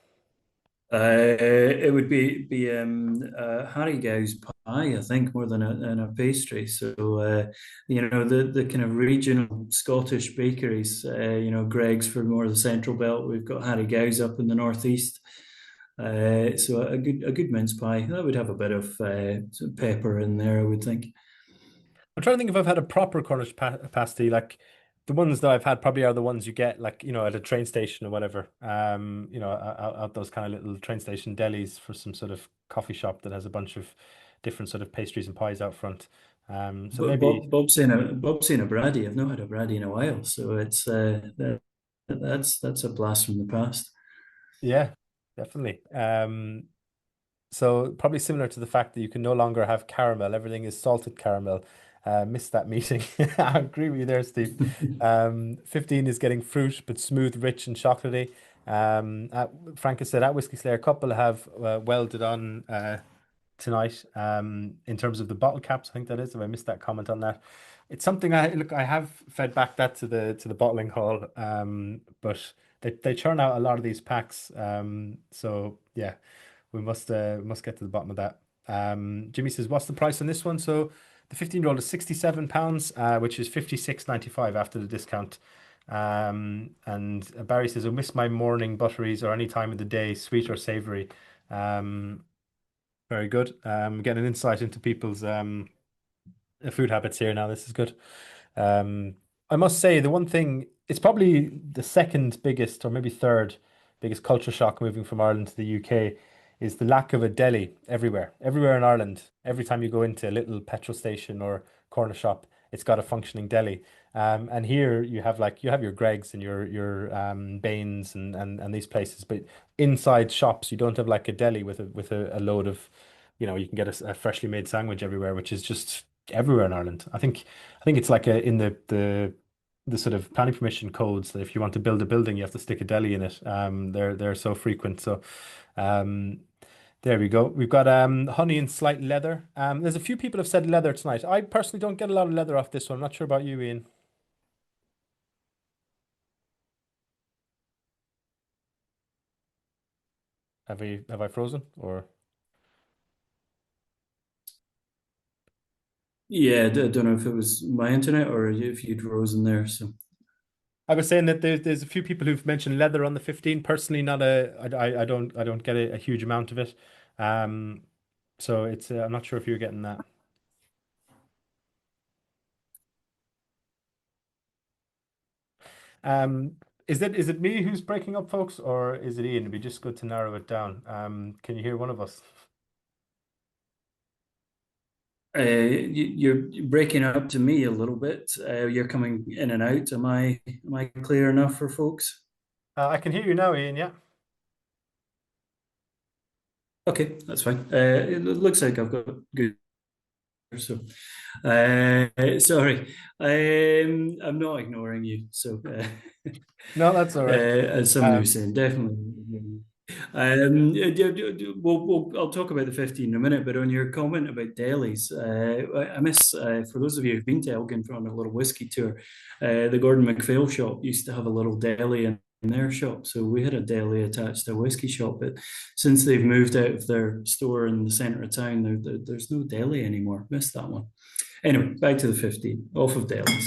[SPEAKER 2] It would be Harrogaw's pie, I think, more than a pastry. So the kind of regional Scottish bakeries. Greg's for more of the Central Belt. We've got Harrogaw's up in the northeast. So a good mince pie that would have a bit of sort of pepper in there, I would think.
[SPEAKER 1] I'm trying to think if I've had a proper Cornish pasty. Like the ones that I've had probably are the ones you get like at a train station or whatever. Out those kind of little train station delis for some sort of coffee shop that has a bunch of different sort of pastries and pies out front. So
[SPEAKER 2] But
[SPEAKER 1] maybe.
[SPEAKER 2] Bob's saying a Braddy. I've not had a Braddy in a while, so that's a blast from the past.
[SPEAKER 1] Yeah, definitely. So probably similar to the fact that you can no longer have caramel. Everything is salted caramel. Missed that meeting. I agree with you there, Steve. 15 is getting fruit, but smooth, rich, and chocolatey. Frank has said at Whiskey Slayer couple have welded on tonight. In terms of the bottle caps, I think that is. If I missed that comment on that, it's something I have fed back that to the bottling hall. But they churn out a lot of these packs. So yeah, we must get to the bottom of that. Jimmy says, what's the price on this one? So the 15-year-old is £67, which is 56.95 after the discount. And Barry says, I miss my morning butteries or any time of the day, sweet or savory. Um, Very good. Getting an insight into people's food habits here now. This is good. Um, I must say the one thing, it's probably the second biggest or maybe third biggest culture shock moving from Ireland to the UK is the lack of a deli everywhere. Everywhere in Ireland, every time you go into a little petrol station or corner shop, it's got a functioning deli. And here you have your Greggs and your Baines and these places, but inside shops you don't have like a deli with a load of, you can get a freshly made sandwich everywhere, which is just everywhere in Ireland. I think it's like in the sort of planning permission codes that if you want to build a building, you have to stick a deli in it. They're so frequent. So um, there we go. We've got honey and slight leather. There's a few people have said leather tonight. I personally don't get a lot of leather off this one. I'm not sure about you, Ian. Have I frozen or?
[SPEAKER 2] Yeah, I don't know if it was my internet or if you'd frozen there. So
[SPEAKER 1] I was saying that there's a few people who've mentioned leather on the 15. Personally, not I don't get a huge amount of it. Um, so I'm not sure if you're getting that. Um, is it me who's breaking up, folks, or is it Ian? It'd be just good to narrow it down. Can you hear one of us?
[SPEAKER 2] you're breaking up to me a little bit. You're coming in and out. Am I clear enough for folks?
[SPEAKER 1] I can hear you now, Ian. Yeah.
[SPEAKER 2] Okay, that's fine. It looks like I've got good. So, sorry, I'm not ignoring you. So,
[SPEAKER 1] No, that's all right.
[SPEAKER 2] as somebody was
[SPEAKER 1] Um,
[SPEAKER 2] saying, definitely. I'll talk about the 15 in a minute, but on your comment about delis, I miss, for those of you who've been to Elgin on a little whiskey tour, the Gordon MacPhail shop used to have a little deli in their shop. So we had a deli attached to a whiskey shop, but since they've moved out of their store in the centre of town, there's no deli anymore. Missed that one. Anyway, back to the 15, off of delis.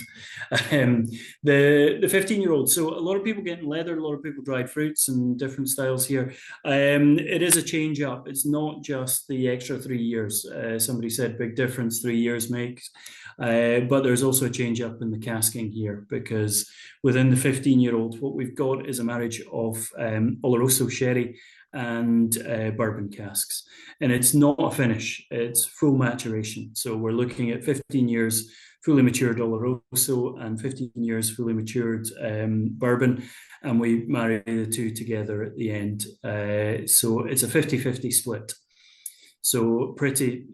[SPEAKER 2] Um, the 15-year-old. So a lot of people getting leather, a lot of people dried fruits and different styles here. It is a change up. It's not just the extra 3 years. Somebody said big difference 3 years makes. But there's also a change up in the casking here because within the 15-year-old, what we've got is a marriage of Oloroso sherry and bourbon casks. And it's not a finish, it's full maturation. So we're looking at 15 years fully matured Oloroso and 15 years fully matured bourbon. And we marry the two together at the end. So it's a 50-50 split. So pretty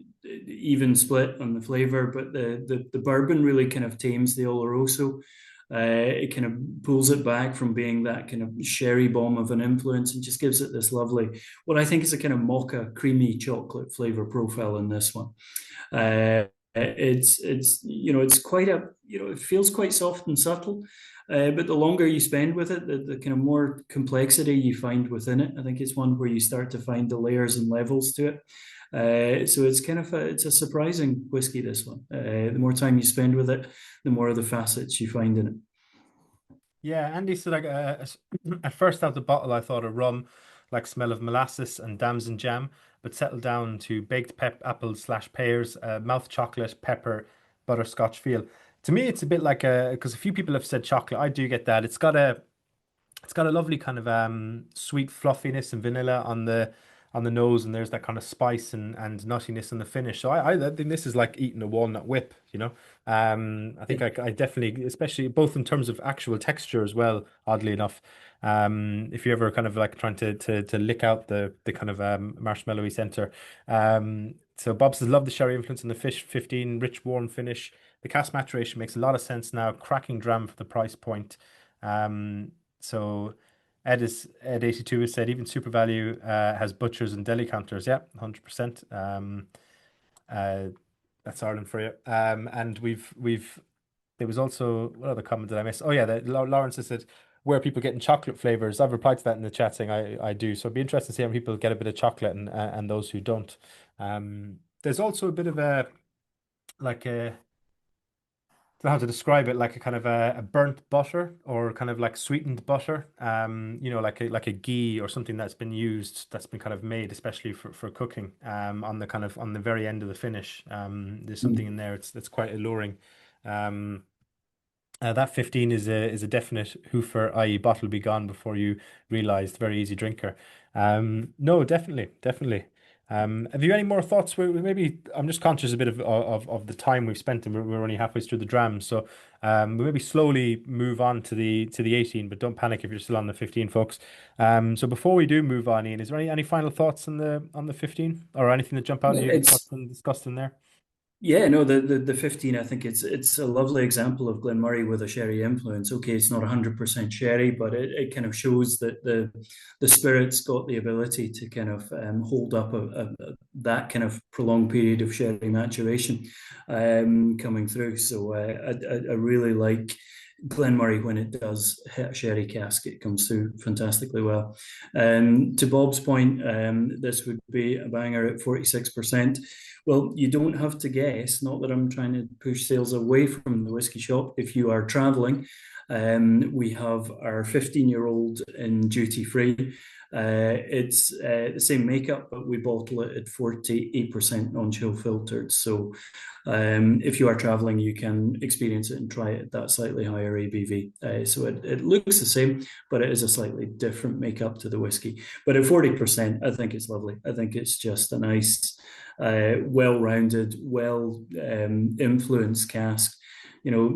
[SPEAKER 2] even split on the flavor, but the bourbon really kind of tames the Oloroso. It kind of pulls it back from being that kind of sherry bomb of an influence and just gives it this lovely, what I think is a kind of mocha creamy chocolate flavor profile in this one. It's quite a it feels quite soft and subtle, but the longer you spend with it, the kind of more complexity you find within it. I think it's one where you start to find the layers and levels to it. So it's kind of it's a surprising whiskey, this one. The more time you spend with it, the more of the facets you find in it.
[SPEAKER 1] Yeah, Andy said like at first out the bottle, I thought a rum, like smell of molasses and damson jam, but settled down to baked pep apples slash pears, mouth chocolate, pepper, butterscotch feel. To me, it's a bit like a because a few people have said chocolate. I do get that. It's got a lovely kind of sweet fluffiness and vanilla on the nose, and there's that kind of spice and nuttiness in the finish. So I think this is like eating a walnut whip, you know. I think I definitely, especially both in terms of actual texture as well, oddly enough. If you're ever kind of like trying to lick out the kind of marshmallowy center. So Bob says love the sherry influence in the fish 15 rich warm finish. The cask maturation makes a lot of sense now. Cracking dram for the price point. Um, so Ed 82 has said even Super Value has butchers and deli counters. Yeah, 100%. Uh, that's Ireland for you. And we've there was also what other comment did I miss? Oh yeah, Lawrence has said where are people getting chocolate flavors. I've replied to that in the chat saying I do. So it'd be interesting to see how people get a bit of chocolate and those who don't. There's also a bit of a like a don't know how to describe it, like a kind of a burnt butter or kind of like sweetened butter, like a ghee or something that's been used, that's been kind of made especially for cooking, on the kind of on the very end of the finish. There's something in there, it's that's quite alluring. Um, that 15 is a definite hoofer, i.e. bottle be gone before you realized, very easy drinker. No, definitely, definitely. Have you any more thoughts? Maybe I'm just conscious a bit of the time we've spent, and we're only halfway through the drams. So we maybe slowly move on to the 18, but don't panic if you're still on the 15, folks. So before we do move on, Ian, is there any final thoughts on the 15 or anything that jump out at you we've
[SPEAKER 2] It's
[SPEAKER 1] touched and discussed in there?
[SPEAKER 2] Yeah, no, the 15, I think it's a lovely example of Glen Moray with a sherry influence. Okay, it's not 100% sherry, but it kind of shows that the spirit's got the ability to kind of hold up that kind of prolonged period of sherry maturation coming through. So I really like Glen Moray when it does hit a sherry cask. It comes through fantastically well. To Bob's point, this would be a banger at 46%. Well, you don't have to guess. Not that I'm trying to push sales away from the whiskey shop. If you are traveling, we have our 15-year-old in duty free. It's the same makeup, but we bottle it at 48% non-chill filtered. So if you are traveling, you can experience it and try it at that slightly higher ABV. So it looks the same, but it is a slightly different makeup to the whiskey. But at 40%, I think it's lovely. I think it's just a nice, well-rounded, influenced cask.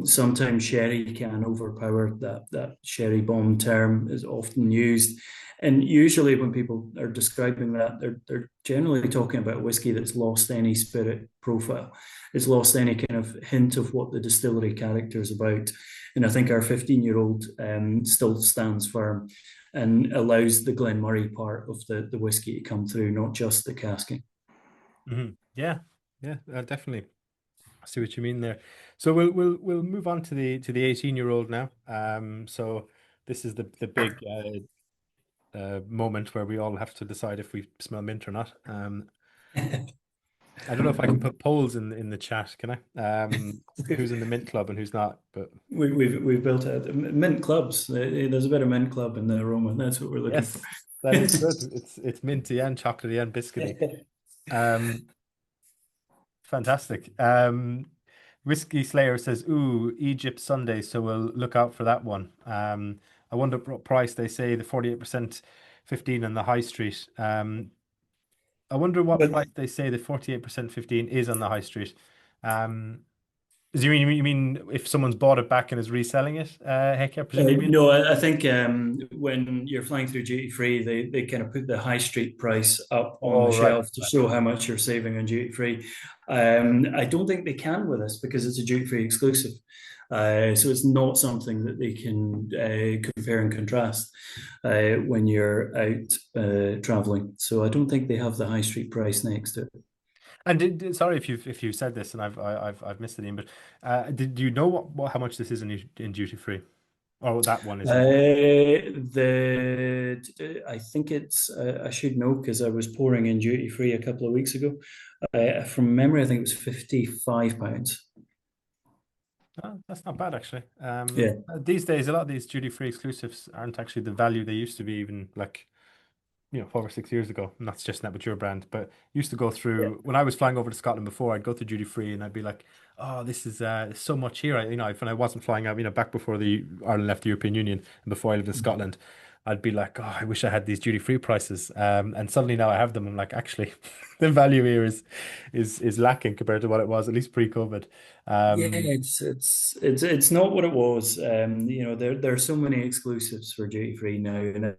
[SPEAKER 2] Sometimes sherry can overpower that sherry bomb term is often used. And usually when people are describing that, they're generally talking about a whiskey that's lost any spirit profile. It's lost any kind of hint of what the distillery character is about. And I think our 15-year-old still stands firm and allows the Glen Moray part of the whiskey to come through, not just the casking.
[SPEAKER 1] Yeah, yeah, definitely. I see what you mean there. So we'll move on to the 18-year-old now. So this is the big moment where we all have to decide if we smell mint or not. I don't know if I can put polls in the chat, can I? Who's in the mint club and who's not? But
[SPEAKER 2] We've built a mint clubs. There's a bit of mint club in the aroma. That's what we're looking for.
[SPEAKER 1] yes, that is good. It's minty and chocolatey and biscuity. Um, fantastic. Whiskey Slayer says, "Ooh, Egypt Sunday, so we'll look out for that one." I wonder what price they say the 48% 15 on the high street. I wonder what
[SPEAKER 2] But
[SPEAKER 1] price they say the 48% 15 is on the high street. Um, do you mean if someone's bought it back and is reselling it? Heck, I presume you mean?
[SPEAKER 2] no, I think when you're flying through duty free, they kind of put the high street price up on the
[SPEAKER 1] Oh, right.
[SPEAKER 2] shelf to show how much you're saving on duty free. I don't think they can with this because it's a duty free exclusive. So it's not something that they can compare and contrast when you're out traveling. So I don't think they have the high street price next to it.
[SPEAKER 1] And sorry if you've said this and I've missed it, Ian, but did you know how much this is in duty free? Or that one is in duty.
[SPEAKER 2] I think it's I should know because I was pouring in duty free a couple of weeks ago. From memory, I think it was £55.
[SPEAKER 1] Oh, that's not bad actually.
[SPEAKER 2] Yeah,
[SPEAKER 1] These days, a lot of these duty free exclusives aren't actually the value they used to be, even like 5 or 6 years ago. I'm not suggesting that with your brand, but used to go
[SPEAKER 2] yeah,
[SPEAKER 1] through when I was flying over to Scotland before, I'd go through duty free and I'd be like, oh, this is so much here. When I wasn't flying out, back before the Ireland left the European Union and before I lived in Scotland, I'd be like, oh, I wish I had these duty free prices. And suddenly now I have them. I'm like, actually, the value here is lacking compared to what it was at least pre-COVID.
[SPEAKER 2] yeah.
[SPEAKER 1] Um,
[SPEAKER 2] It's not what it was. There are so many exclusives for duty free now, and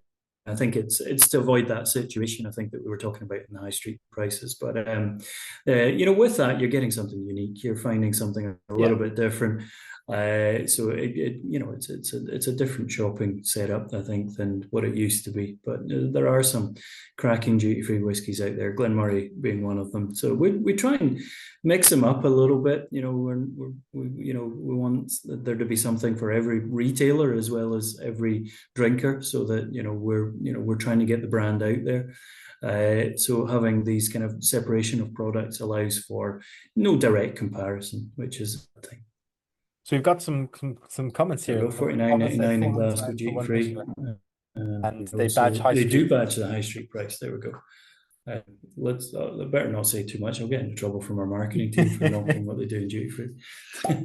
[SPEAKER 2] I think it's to avoid that situation. I think that we were talking about in the high street prices, but with that, you're getting something unique. You're finding something a
[SPEAKER 1] yeah.
[SPEAKER 2] little bit different. So it's a different shopping setup, I think, than what it used to be. But there are some cracking duty free whiskies out there. Glen Moray being one of them. So we try and mix them up a little bit. We want there to be something for every retailer as well as every drinker, so that we're trying to get the brand out there. So having these kind of separation of products allows for no direct comparison, which is a thing.
[SPEAKER 1] So we've got some comments
[SPEAKER 2] There we
[SPEAKER 1] here.
[SPEAKER 2] go,
[SPEAKER 1] So Thomas says
[SPEAKER 2] 49.99 in
[SPEAKER 1] single
[SPEAKER 2] Glasgow
[SPEAKER 1] dram for
[SPEAKER 2] duty
[SPEAKER 1] one
[SPEAKER 2] free.
[SPEAKER 1] litre, and they badge
[SPEAKER 2] So
[SPEAKER 1] high
[SPEAKER 2] they
[SPEAKER 1] street.
[SPEAKER 2] do badge the high street price. There we go. Let's better not say too much. I'll get into trouble from our marketing team for knocking what they do in duty free.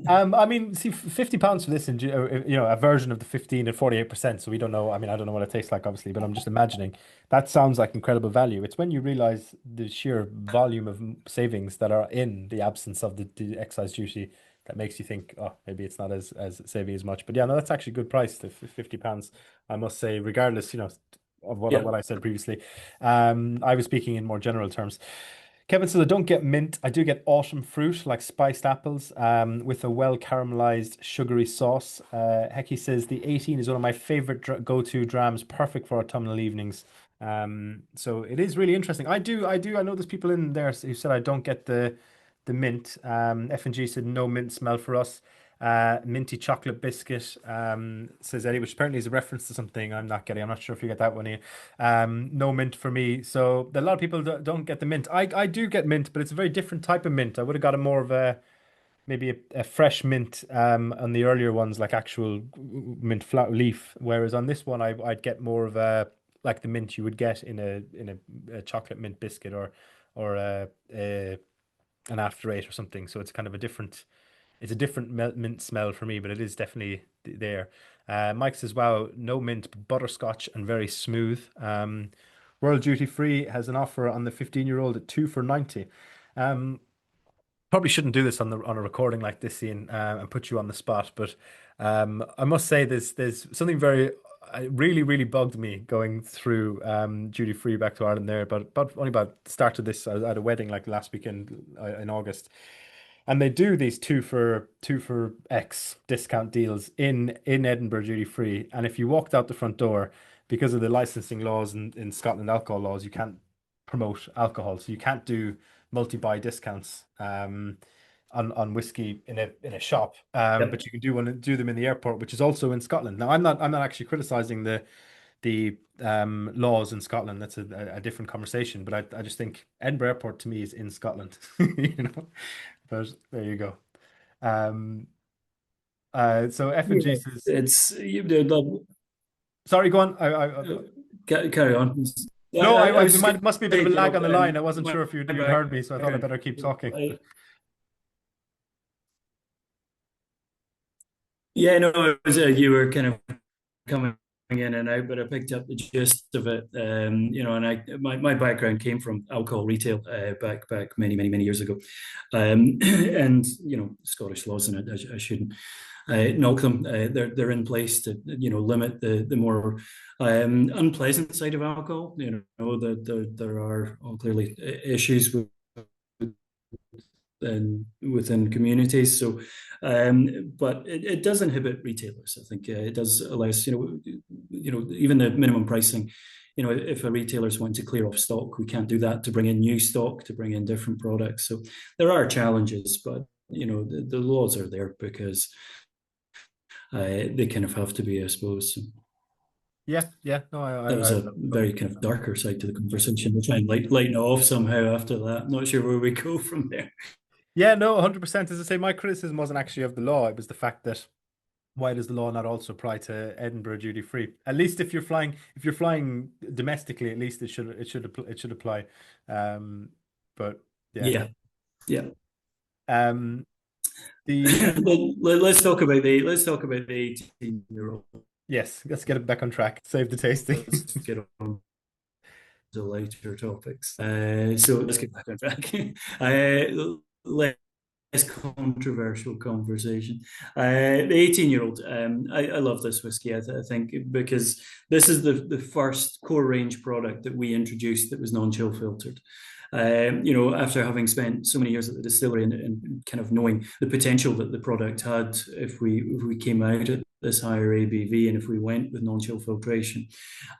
[SPEAKER 1] I mean, see, £50 for this, a version of the 15 and 48%. So we don't know. I mean, I don't know what it tastes like, obviously, but I'm just imagining that sounds like incredible value. It's when you realize the sheer volume of savings that are in the absence of the excise duty that makes you think, oh, maybe it's not as savvy as much. But yeah, no, that's actually a good price. The £50, I must say, regardless, of what
[SPEAKER 2] Yeah.
[SPEAKER 1] what I said previously. I was speaking in more general terms. Kevin says, I don't get mint. I do get autumn fruit like spiced apples with a well caramelized sugary sauce. Hecky says the 18 is one of my favorite go-to drams, perfect for autumnal evenings. So it is really interesting. I know there's people in there who said I don't get the mint. F&G said no mint smell for us. Minty chocolate biscuit, says Eddie, which apparently is a reference to something I'm not getting. I'm not sure if you get that one here. No mint for me. So a lot of people don't get the mint. I do get mint, but it's a very different type of mint. I would have got a more of maybe a fresh mint on the earlier ones, like actual mint flat leaf. Whereas on this one, I'd get more of a like the mint you would get in a chocolate mint biscuit or an after eight or something. So it's kind of a different mint smell for me, but it is definitely there. Mike says, wow, no mint, but butterscotch and very smooth. Royal Duty Free has an offer on the 15-year-old at 2 for 90. Um, Probably shouldn't do this on a recording like this, Ian, and put you on the spot, but I must say there's something very really really bugged me going through duty free back to Ireland there, but only about started this. I was at a wedding like last weekend in August, and they do these two for X discount deals in Edinburgh duty free. And if you walked out the front door, because of the licensing laws in Scotland, alcohol laws, you can't promote alcohol. So you can't do multi-buy discounts on whiskey in a shop. But
[SPEAKER 2] Yep.
[SPEAKER 1] you can do them in the airport, which is also in Scotland. Now I'm not actually criticizing the laws in Scotland. That's a different conversation. But I just think Edinburgh Airport to me is in Scotland, you know. But there you go. Um, so F and G
[SPEAKER 2] Yeah,
[SPEAKER 1] says,
[SPEAKER 2] it's
[SPEAKER 1] sorry, go on.
[SPEAKER 2] carry on.
[SPEAKER 1] No,
[SPEAKER 2] I
[SPEAKER 1] there
[SPEAKER 2] was just going
[SPEAKER 1] must be a bit
[SPEAKER 2] to
[SPEAKER 1] of a
[SPEAKER 2] say,
[SPEAKER 1] lag on the line. I wasn't
[SPEAKER 2] my
[SPEAKER 1] sure if you'd heard me, so I thought I'd
[SPEAKER 2] background.
[SPEAKER 1] better keep talking.
[SPEAKER 2] Yeah, no, it was, you were kind of coming in and out, but I picked up the gist of it. And my background came from alcohol retail back many years ago, and Scottish laws, and I shouldn't knock them. They're in place to limit the more unpleasant side of alcohol. There are clearly issues within communities. So, but it does inhibit retailers. I think it does allow us, even the minimum pricing. If a retailer's want to clear off stock, we can't do that to bring in new stock, to bring in different products. So there are challenges, but the laws are there because they kind of have to be, I suppose. So
[SPEAKER 1] Yeah, yeah. No,
[SPEAKER 2] that was
[SPEAKER 1] I
[SPEAKER 2] a very kind of darker side to the conversation. We'll try and lighten it off somehow after that. Not sure where we go from there.
[SPEAKER 1] yeah, no, 100%. As I say, my criticism wasn't actually of the law. It was the fact that why does the law not also apply to Edinburgh duty free? At least if you're flying domestically, at least it should apply. Um, but yeah.
[SPEAKER 2] Yeah, yeah.
[SPEAKER 1] Um, the
[SPEAKER 2] Let's talk about the 18-year-old.
[SPEAKER 1] yes, let's get it back on track. Save the tasting.
[SPEAKER 2] Let's get on to lighter topics. So let's get back on track. Less controversial conversation. The 18-year-old. I love this whiskey. I think because this is the first core range product that we introduced that was non-chill filtered. After having spent so many years at the distillery and kind of knowing the potential that the product had if we came out at this higher ABV and if we went with non-chill filtration.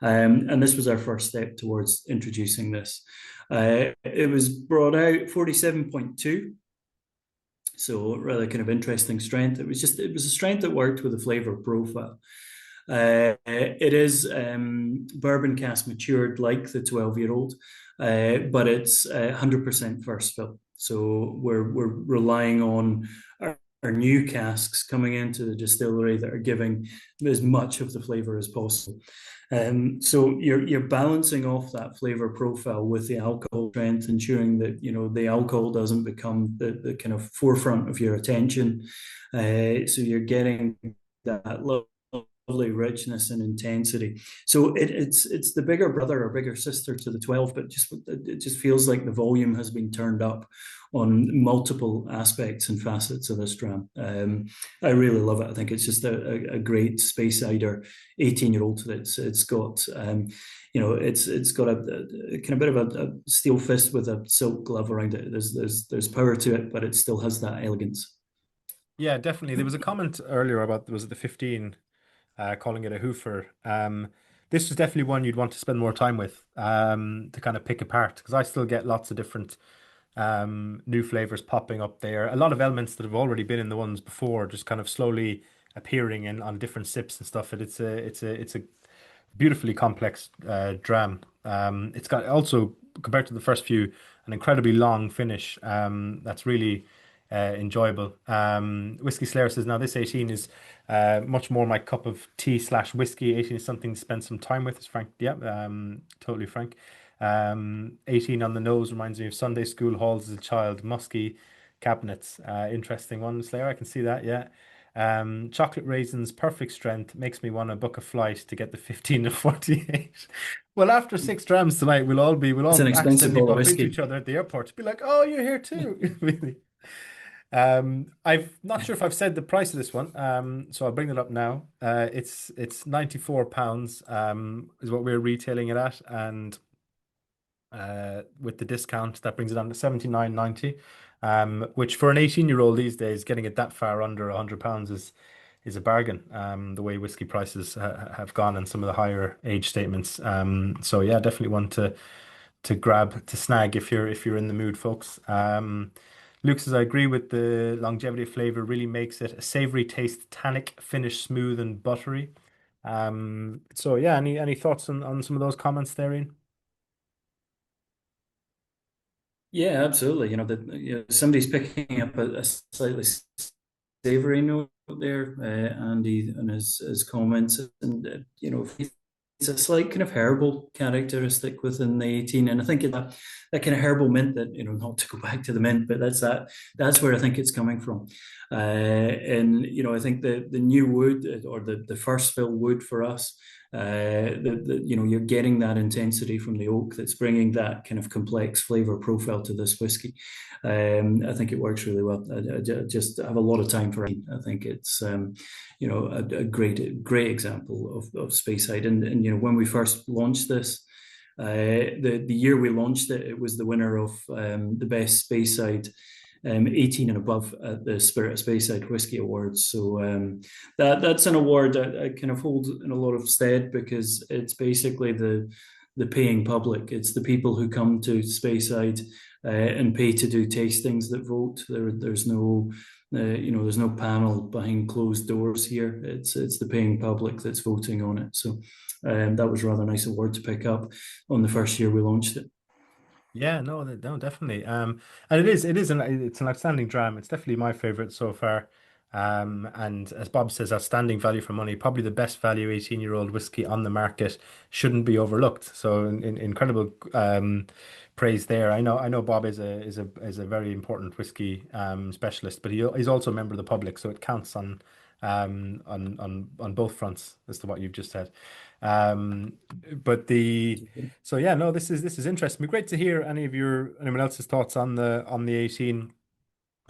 [SPEAKER 2] And this was our first step towards introducing this. It was brought out 47.2. So rather kind of interesting strength. It was a strength that worked with the flavor profile. It is bourbon cask matured like the 12-year-old, but it's 100% first fill. So we're relying on our new casks coming into the distillery that are giving as much of the flavor as possible. So you're balancing off that flavor profile with the alcohol strength, ensuring that the alcohol doesn't become the kind of forefront of your attention. So you're getting that lovely richness and intensity. So it's the bigger brother or bigger sister to the 12, but it just feels like the volume has been turned up on multiple aspects and facets of this dram. I really love it. I think it's just a great Speyside 18-year-old. It's got it's got a kind of bit of a steel fist with a silk glove around it. There's power to it, but it still has that elegance.
[SPEAKER 1] Yeah, definitely. There was a comment earlier about was it the 15 calling it a hoofer. This was definitely one you'd want to spend more time with to kind of pick apart because I still get lots of different new flavors popping up there. A lot of elements that have already been in the ones before, just kind of slowly appearing in on different sips and stuff. It's a beautifully complex dram. It's got also compared to the first few an incredibly long finish. That's really enjoyable. Whiskey Slayer says now this 18 is much more my cup of tea slash whiskey. 18 is something to spend some time with. Is Frank? Yeah, totally Frank. 18 on the nose reminds me of Sunday school halls as a child. Musky cabinets. Interesting one, Slayer. I can see that. Yeah. Chocolate raisins, perfect strength, makes me want to book a flight to get the 15 to 48. Well, after 6 drams tonight, we'll
[SPEAKER 2] It's an
[SPEAKER 1] all
[SPEAKER 2] expensive
[SPEAKER 1] accidentally
[SPEAKER 2] bottle of
[SPEAKER 1] bump into
[SPEAKER 2] whiskey.
[SPEAKER 1] each other at the airport. Be like, oh, you're here too. Really. I've not sure if I've said the price of this one. So I'll bring it up now. It's £94, is what we're retailing it at, and with the discount that brings it down to 79.90. Which for an 18-year-old these days, getting it that far under £100 is a bargain. The way whiskey prices have gone and some of the higher age statements. So yeah, definitely one to snag if you're in the mood, folks. Luke says I agree with the longevity flavor really makes it a savory taste, tannic finish, smooth and buttery. So yeah, any thoughts on some of those comments there, Ian?
[SPEAKER 2] Yeah, absolutely. Somebody's picking up a slightly savory note there, Andy, and his comments, and it's a slight kind of herbal characteristic within the 18, and I think that kind of herbal mint that not to go back to the mint, but that's where I think it's coming from, and I think the new wood or the first fill wood for us. You're getting that intensity from the oak that's bringing that kind of complex flavor profile to this whiskey. I think it works really well. I just have a lot of time for it. I think it's a great example of Speyside. And when we first launched this, the year we launched it, it was the winner of the best Speyside 18 and above at the Spirit of Speyside Whisky Awards. So that's an award I kind of hold in a lot of stead, because it's basically the paying public. It's the people who come to Speyside and pay to do tastings that vote. There's no there's no panel behind closed doors here. It's the paying public that's voting on it. So that was a rather nice award to pick up on the first year we launched it.
[SPEAKER 1] Yeah, no, definitely. And it's an outstanding dram. It's definitely my favorite so far. And as Bob says, outstanding value for money. Probably the best value 18-year-old whiskey on the market, shouldn't be overlooked. So incredible praise there. I know Bob is a very important whiskey specialist, but he's also a member of the public, so it counts on both fronts as to what you've just said. Um, but the so yeah, no, this is interesting. It'd be great to hear anyone else's thoughts on the 18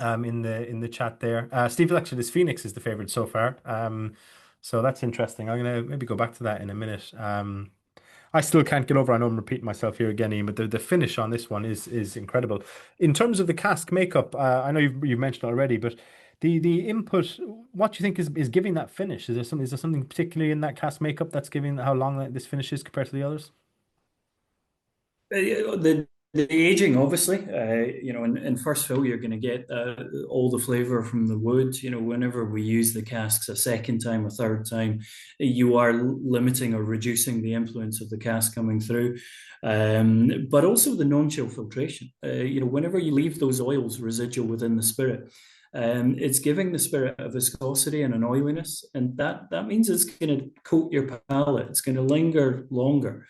[SPEAKER 1] in the chat there. Steve actually this Phoenix is the favorite so far. So that's interesting. I'm gonna maybe go back to that in a minute. I still can't get over. I know I'm repeating myself here again, Ian, but the finish on this one is incredible. In terms of the cask makeup, I know you've mentioned already, but the input, what do you think is giving that finish? Is there something particularly in that cask makeup that's giving how long this finish is compared to the others?
[SPEAKER 2] The aging, obviously, in first fill, you're going to get all the flavor from the wood. Whenever we use the casks a second time, a third time, you are limiting or reducing the influence of the cask coming through. But also the non-chill filtration. Whenever you leave those oils residual within the spirit, it's giving the spirit a viscosity and an oiliness, and that means it's going to coat your palate. It's going to linger longer.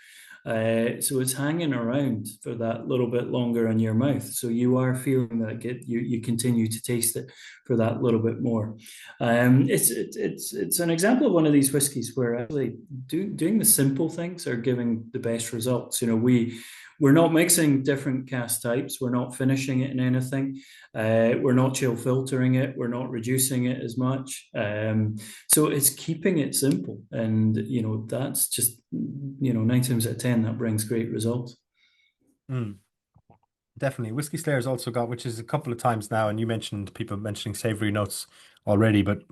[SPEAKER 2] So it's hanging around for that little bit longer in your mouth. So you are feeling that you continue to taste it for that little bit more. It's an example of one of these whiskies where actually doing the simple things are giving the best results. We're not mixing different cask types. We're not finishing it in anything. We're not chill filtering it. We're not reducing it as much. So it's keeping it simple. And, that's just, 9 times out of 10, that brings great results.
[SPEAKER 1] Mm, definitely. Whiskey Slayer's also got, which is a couple of times now, and you mentioned people mentioning savory notes already, but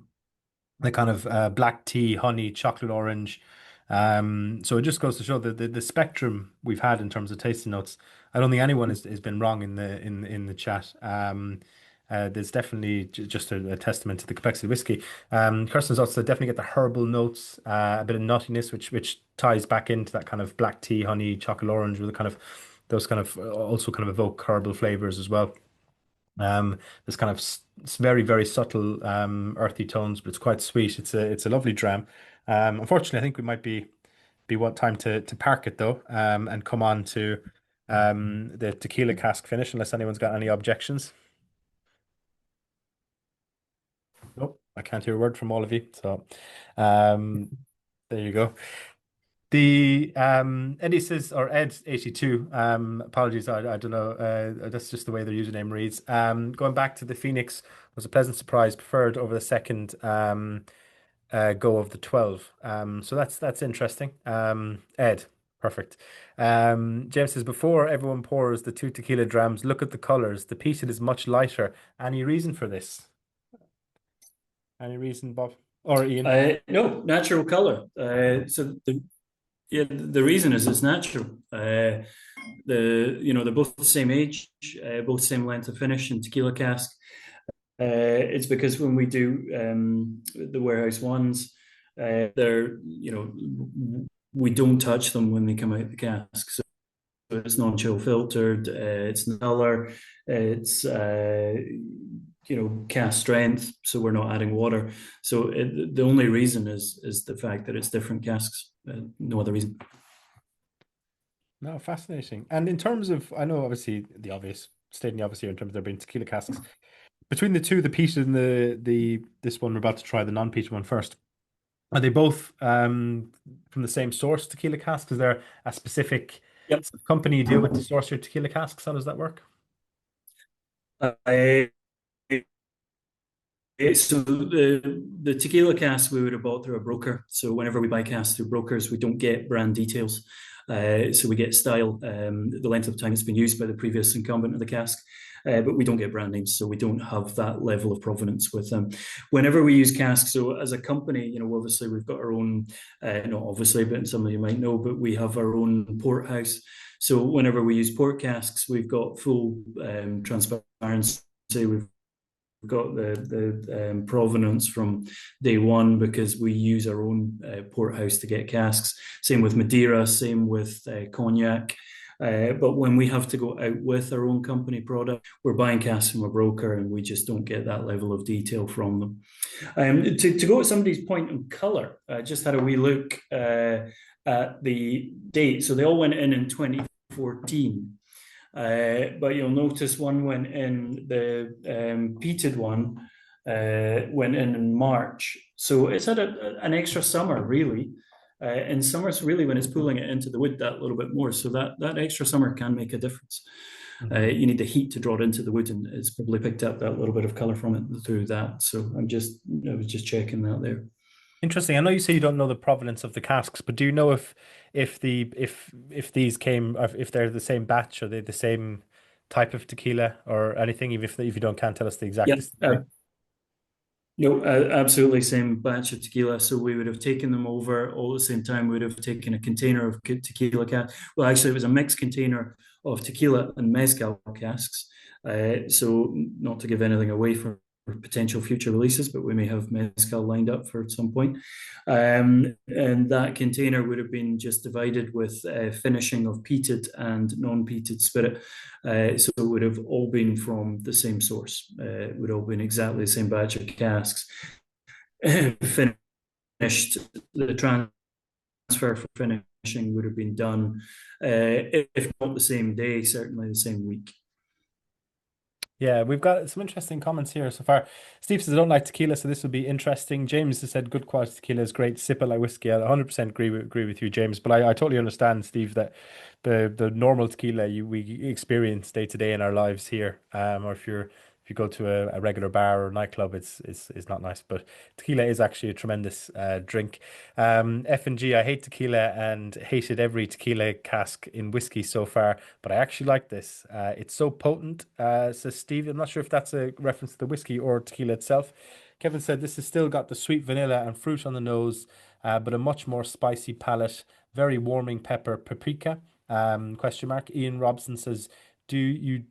[SPEAKER 1] the kind of black tea, honey, chocolate orange. So it just goes to show the spectrum we've had in terms of tasting notes. I don't think anyone has been wrong in the chat. There's definitely just a testament to the complexity of whiskey. Kirsten's also definitely get the herbal notes, a bit of nuttiness, which ties back into that kind of black tea, honey, chocolate orange, with the kind of those kind of also kind of evoke herbal flavors as well. There's kind of very, very subtle earthy tones, but it's quite sweet. It's a lovely dram. Unfortunately, I think we might be what time to park it though, and come on to the tequila cask finish, unless anyone's got any objections. Nope, I can't hear a word from all of you. So um, there you go. The Eddie says, or Ed 82, apologies, I don't know, that's just the way their username reads. Going back to the Phoenix was a pleasant surprise, preferred over the second go of the 12. So that's interesting. Ed, perfect. James says, before everyone pours the two tequila drams, look at the colors. The peated is much lighter. Any reason for this? Any reason, Bob or Ian?
[SPEAKER 2] No, natural color. The reason is it's natural. They're both the same age, both same length of finish in tequila cask. It's because when we do the warehouse ones, They're, we don't touch them when they come out the cask. So it's non-chill filtered, it's color, it's cast strength, so we're not adding water. So the only reason is the fact that it's different casks. No other reason.
[SPEAKER 1] No, fascinating. And in terms of, I know obviously stating the obvious here in terms of there being tequila casks. Between the two, the peated and the this one we're about to try, the non-peated one first. Are they both from the same source, tequila casks? Is there a specific
[SPEAKER 2] Yep.
[SPEAKER 1] company you deal with to source your tequila casks? How does that work?
[SPEAKER 2] I So the tequila casks we would have bought through a broker. So whenever we buy casks through brokers, we don't get brand details. So we get style, the length of time it's been used by the previous incumbent of the cask, but we don't get brand names, so we don't have that level of provenance with them. Whenever we use casks, so as a company, obviously we've got our own, not obviously, but some of you might know, but we have our own port house. So whenever we use port casks, we've got full transparency. We've got the provenance from day one because we use our own port house to get casks. Same with Madeira, same with cognac. But when we have to go out with our own company product, we're buying casks from a broker and we just don't get that level of detail from them. To go at somebody's point on colour, I just had a wee look at the date. So they all went in 2014. But you'll notice one went in, the peated one went in March. So it's had an extra summer, really. In summers, really, when it's pulling it into the wood that little bit more. So that extra summer can make a difference. You need the heat to draw it into the wood, and it's probably picked up that little bit of colour from it through that. So I was just checking that there.
[SPEAKER 1] Interesting. I know you say you don't know the provenance of the casks, but do you know if these came, if they're the same batch, or they the same type of tequila or anything, even if you don't can't tell us the exact.
[SPEAKER 2] Yep. No, absolutely same batch of tequila. So we would have taken them over all at the same time. We would have taken a container of tequila cask. Well, actually, it was a mixed container of tequila and mezcal casks. So not to give anything away for potential future releases, but we may have mezcal lined up for some point. And that container would have been just divided with finishing of peated and non-peated spirit. So it would have all been from the same source. It would all been exactly the same batch of casks. Finished, the transfer for finishing would have been done, if not the same day, certainly the same week.
[SPEAKER 1] Yeah, we've got some interesting comments here so far. Steve says, I don't like tequila, so this will be interesting. James has said, good quality tequila is great. Sip it like whiskey. I 100% agree with you, James. But I totally understand, Steve, that the normal tequila we experience day to day in our lives here, or if you go to a regular bar or nightclub, it's not nice. But tequila is actually a tremendous drink. F&G, I hate tequila and hated every tequila cask in whiskey so far, but I actually like this. It's so potent, says Steve. I'm not sure if that's a reference to the whiskey or tequila itself. Kevin said this has still got the sweet vanilla and fruit on the nose, but a much more spicy palate. Very warming pepper, paprika. Question mark. Ian Robson says, do you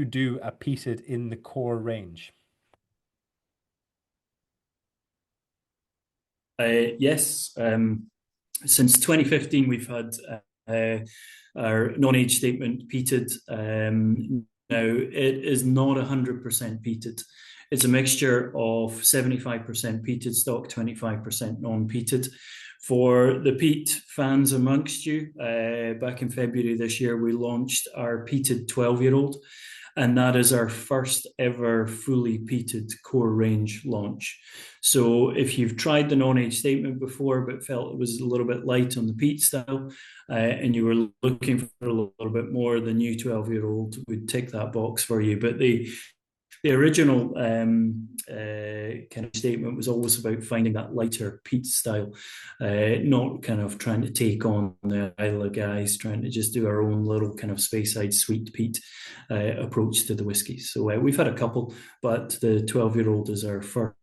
[SPEAKER 1] do a peated in the core range?
[SPEAKER 2] Yes. Since 2015, we've had our non-age statement peated. Now, it is not 100% peated. It's a mixture of 75% peated stock, 25% non-peated. For the peat fans amongst you, back in February this year, we launched our peated 12-year-old, and that is our first ever fully peated core range launch. So if you've tried the non-age statement before but felt it was a little bit light on the peat style, and you were looking for a little bit more, the new 12-year-old would tick that box for you. But the original kind of statement was always about finding that lighter peat style, not kind of trying to take on the Isla guys, trying to just do our own little kind of Speyside sweet peat approach to the whiskey. So we've had a couple, but the 12-year-old is our first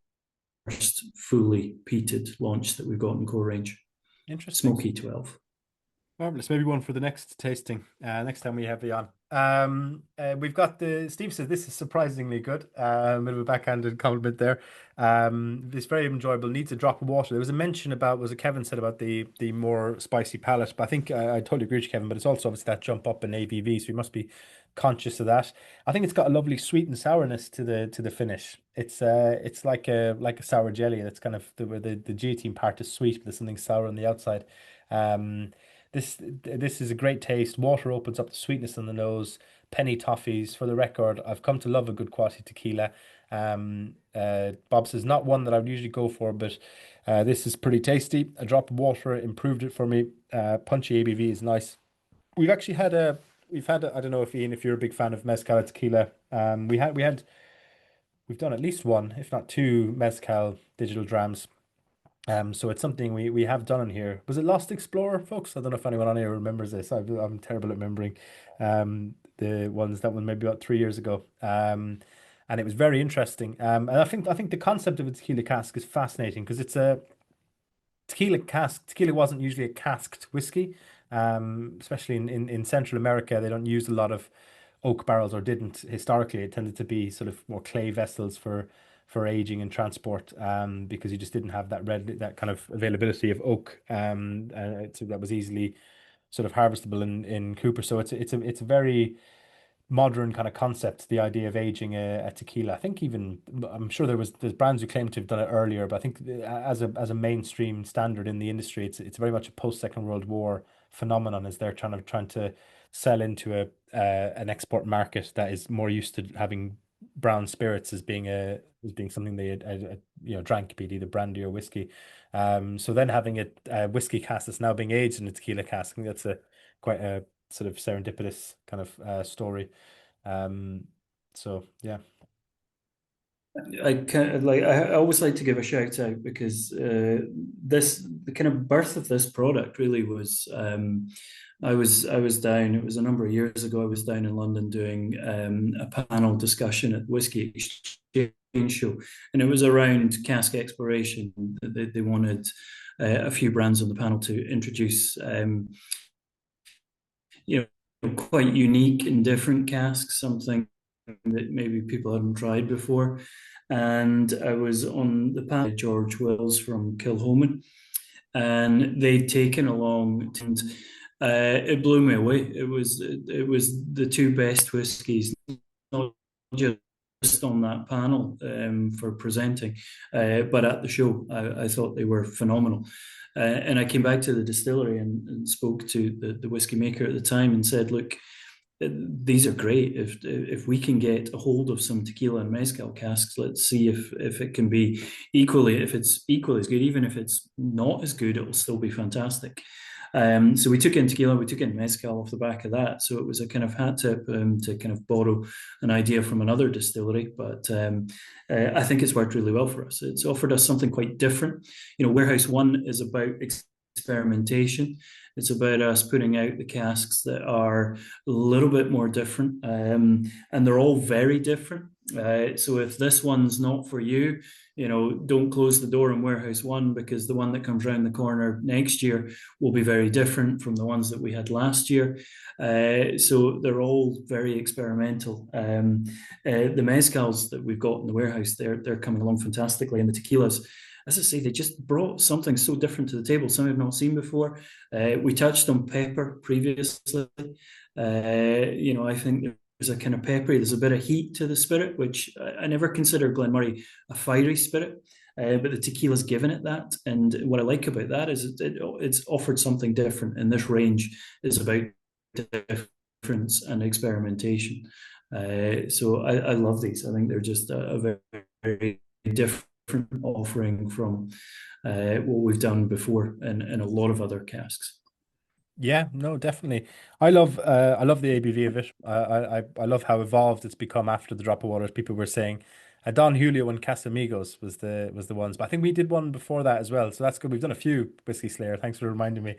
[SPEAKER 2] fully peated launch that we've got in core range.
[SPEAKER 1] Interesting.
[SPEAKER 2] Smoky 12.
[SPEAKER 1] Marvelous. Maybe one for the next tasting. Next time we have you on. We've got the Steve says this is surprisingly good. A bit of a backhanded compliment there. It's very enjoyable. Needs a drop of water. There was a mention about was it Kevin said about the more spicy palate, but I think I totally agree with you, Kevin. But it's also obviously that jump up in ABV, so we must be conscious of that. I think it's got a lovely sweet and sourness to the finish. It's like a sour jelly. That's kind of the G part is sweet, but there's something sour on the outside. Um, this is a great taste. Water opens up the sweetness on the nose. Penny toffees. For the record, I've come to love a good quality tequila. Bob says not one that I would usually go for, but this is pretty tasty. A drop of water improved it for me. Punchy ABV is nice. We've actually had a I don't know if Ian, if you're a big fan of mezcal or tequila. We've done at least one, if not two mezcal digital drams. So it's something we have done in here. Was it Lost Explorer, folks? I don't know if anyone on here remembers this. I'm terrible at remembering the ones that one maybe about 3 years ago. And it was very interesting. And I think the concept of a tequila cask is fascinating because it's a tequila cask. Tequila wasn't usually a casked whiskey, especially in Central America. They don't use a lot of oak barrels or didn't historically. It tended to be sort of more clay vessels for aging and transport, because you just didn't have that kind of availability of oak, that was easily sort of harvestable in Cooper. So it's a very modern kind of concept, the idea of aging a tequila. I think even I'm sure there's brands who claim to have done it earlier, but I think as a mainstream standard in the industry, it's very much a post Second World War phenomenon as they're trying to sell into an export market that is more used to having brown spirits as being something they drank, be it either brandy or whiskey. So then having a whiskey cask that's now being aged in a tequila cask, I think that's a quite a sort of serendipitous kind of story. Um, so yeah.
[SPEAKER 2] I can like I always like to give a shout out because this the kind of birth of this product really was I was down, it was a number of years ago. I was down in London doing a panel discussion at the Whisky Exchange show, and it was around cask exploration. They wanted a few brands on the panel to introduce quite unique and different casks, something that maybe people hadn't tried before. And I was on the panel with George Wills from Kilholman, and they'd taken along, and it blew me away. It was the two best whiskies, not just on that panel for presenting, but at the show. I thought they were phenomenal. And I came back to the distillery and spoke to the whiskey maker at the time and said, look, these are great. If we can get a hold of some tequila and mezcal casks, let's see if it can be if it's equally as good. Even if it's not as good, it will still be fantastic. So we took in tequila, we took in mezcal off the back of that. So it was a kind of hat tip to kind of borrow an idea from another distillery. But I think it's worked really well for us. It's offered us something quite different. Warehouse One is about experimentation. It's about us putting out the casks that are a little bit more different, and they're all very different. So if this one's not for you, don't close the door on Warehouse One, because the one that comes around the corner next year will be very different from the ones that we had last year. So they're all very experimental. The mezcals that we've got in the warehouse, they're coming along fantastically, and the tequilas, as I say, they just brought something so different to the table, something I've not seen before. We touched on pepper previously. I think there's a kind of peppery, there's a bit of heat to the spirit, which I never considered Glen Moray a fiery spirit. But the tequila's given it that. And what I like about that is it's offered something different. And this range is about difference and experimentation. So I love these. I think they're just a very, very different offering from what we've done before in a lot of other casks.
[SPEAKER 1] Yeah, no, definitely. I love the ABV of it. I love how evolved it's become after the drop of water, as people were saying. Don Julio and Casamigos was the ones, but I think we did one before that as well. So that's good. We've done a few Whiskey Slayer. Thanks for reminding me.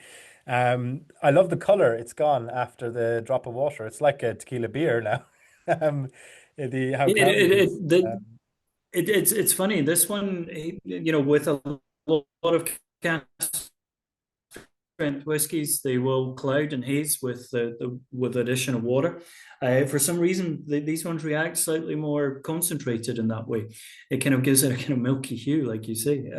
[SPEAKER 1] I love the color. It's gone after the drop of water. It's like a tequila beer now. The how
[SPEAKER 2] It,
[SPEAKER 1] cloudy
[SPEAKER 2] it,
[SPEAKER 1] it is.
[SPEAKER 2] it, the, it's funny. This one, with a lot of casks strength whiskies, they will cloud and haze with with addition of water. For some reason, these ones react slightly more concentrated in that way. It kind of gives it a kind of milky hue, like you say.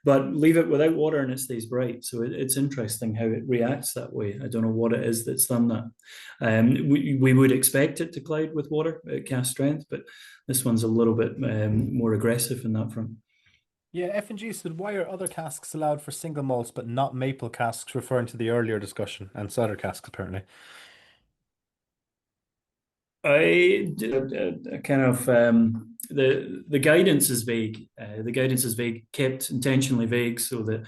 [SPEAKER 2] But leave it without water and it stays bright. So it's interesting how it reacts that way. I don't know what it is that's done that. We would expect it to cloud with water at cask strength, but this one's a little bit more aggressive in that front.
[SPEAKER 1] Yeah, F&G said, why are other casks allowed for single malts but not maple casks, referring to the earlier discussion, and cider casks apparently.
[SPEAKER 2] Kind of the guidance is vague. The guidance is vague, kept intentionally vague, so that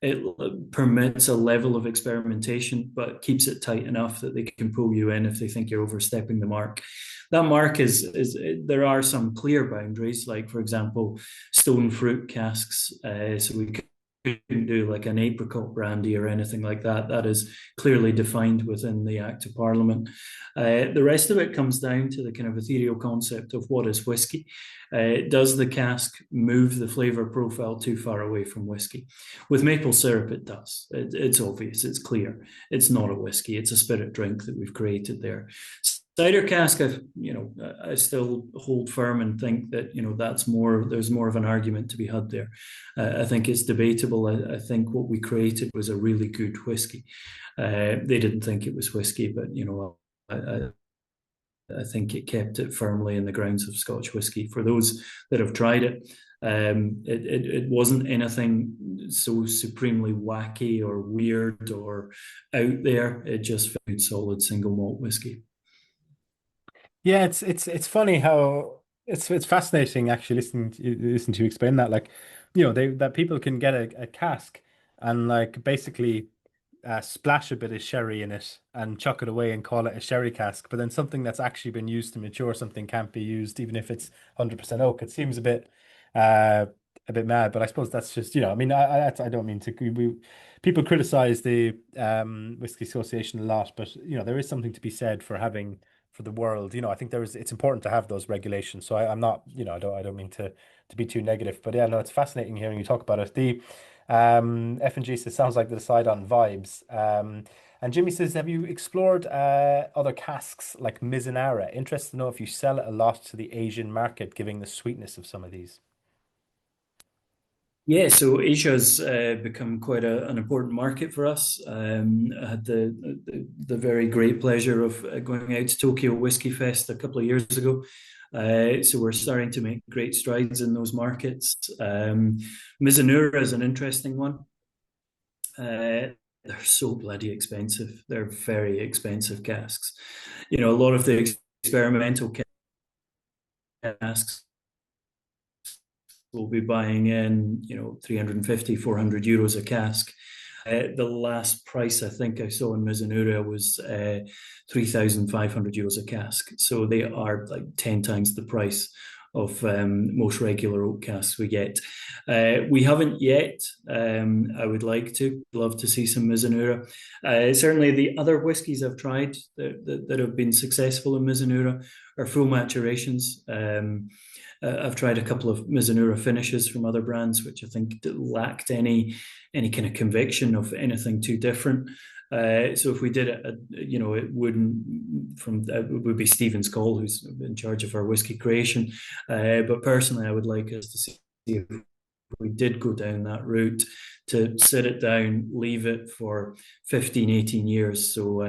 [SPEAKER 2] it permits a level of experimentation, but keeps it tight enough that they can pull you in if they think you're overstepping the mark. That mark is there are some clear boundaries, like for example, stone fruit casks. So we couldn't do like an apricot brandy or anything like that. That is clearly defined within the Act of Parliament. The rest of it comes down to the kind of ethereal concept of what is whiskey. Does the cask move the flavour profile too far away from whiskey? With maple syrup, it does. It's obvious. It's clear. It's not a whiskey. It's a spirit drink that we've created there. Cider cask, I still hold firm and think that that's more. There's more of an argument to be had there. I think it's debatable. I think what we created was a really good whiskey. They didn't think it was whiskey, but I think it kept it firmly in the grounds of Scotch whiskey. For those that have tried it, it wasn't anything so supremely wacky or weird or out there. It just felt solid single malt whiskey.
[SPEAKER 1] Yeah, it's funny how it's fascinating actually listening to you explain that. Like, that people can get a cask and like basically splash a bit of sherry in it and chuck it away and call it a sherry cask. But then something that's actually been used to mature something can't be used, even if it's 100% oak. It seems uh, a bit mad, but I suppose that's just, I mean, I don't mean to, people criticize the Whiskey Association a lot, but, there is something to be said for having, for the world, I think it's important to have those regulations. So I'm not, I don't mean to be too negative, but yeah, no, it's fascinating hearing you talk about it. The F&G says sounds like the decide on vibes. And Jimmy says, have you explored other casks like Mizunara? Interested to know if you sell it a lot to the Asian market, giving the sweetness of some of these.
[SPEAKER 2] Yeah, so Asia's become quite an important market for us. I had the very great pleasure of going out to Tokyo Whiskey Fest a couple of years ago. So we're starting to make great strides in those markets. Mizunara is an interesting one. They're so bloody expensive. They're very expensive casks. A lot of the experimental casks will be buying in, 350, €400 a cask. The last price I think I saw in Mizunara was €3,500 a cask. So they are like 10 times the price of most regular oak casks we get. We haven't yet. I would love to see some Mizunara. Certainly the other whiskies I've tried that have been successful in Mizunara are full maturations. I've tried a couple of Mizunara finishes from other brands, which I think lacked any kind of conviction of anything too different. So if we did it, it would be Stephen's call, who's in charge of our whiskey creation. But personally, I would like us to see if we did go down that route to sit it down, leave it for 15, 18 years. So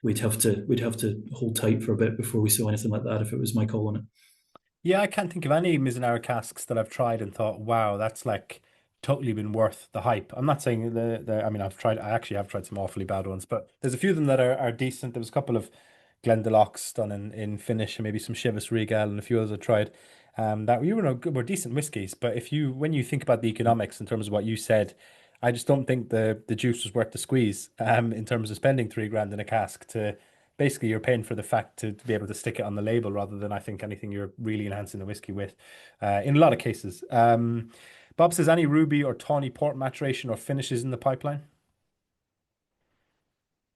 [SPEAKER 2] we'd have to hold tight for a bit before we saw anything like that if it was my call on it.
[SPEAKER 1] Yeah, I can't think of any Mizunara casks that I've tried and thought, wow, that's like totally been worth the hype. I'm not saying I mean, I actually have tried some awfully bad ones, but there's a few of them that are decent. There was a couple of Glendalough done in Finnish and maybe some Chivas Regal and a few others I tried. That were decent whiskies. But when you think about the economics in terms of what you said, I just don't think the juice was worth the squeeze, in terms of spending 3 grand in a cask to basically you're paying for the fact to be able to stick it on the label rather than I think anything you're really enhancing the whiskey with, in a lot of cases. Bob says any ruby or tawny port maturation or finishes in the pipeline.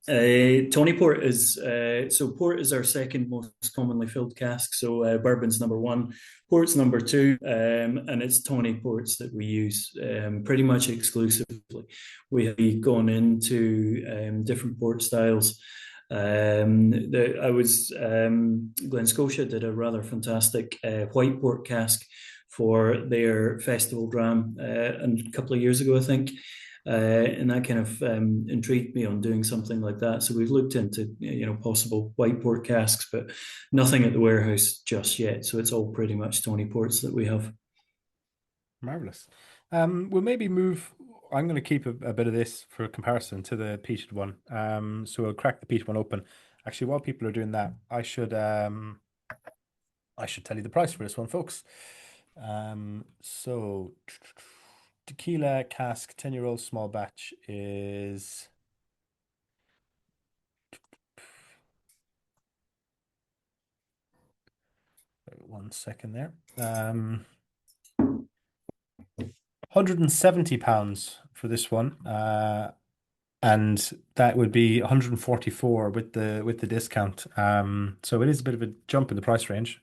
[SPEAKER 2] Tawny port is so port is our second most commonly filled cask. So bourbon's number one, port's number two, and it's tawny ports that we use pretty much exclusively. We have gone into different port styles. I was Glen Scotia did a rather fantastic white port cask for their festival dram a couple of years ago, I think. And that kind of intrigued me on doing something like that. So we've looked into possible white port casks, but nothing at the warehouse just yet. So it's all pretty much Tawny ports that we have.
[SPEAKER 1] Marvelous. We'll maybe move. I'm going to keep a bit of this for comparison to the peated one. So we'll crack the peated one open. Actually, while people are doing that, I should tell you the price for this one, folks. So Tequila cask 10-year-old small batch is 1 second there. £170 for this one. And that would be 144 with the discount. So it is a bit of a jump in the price range.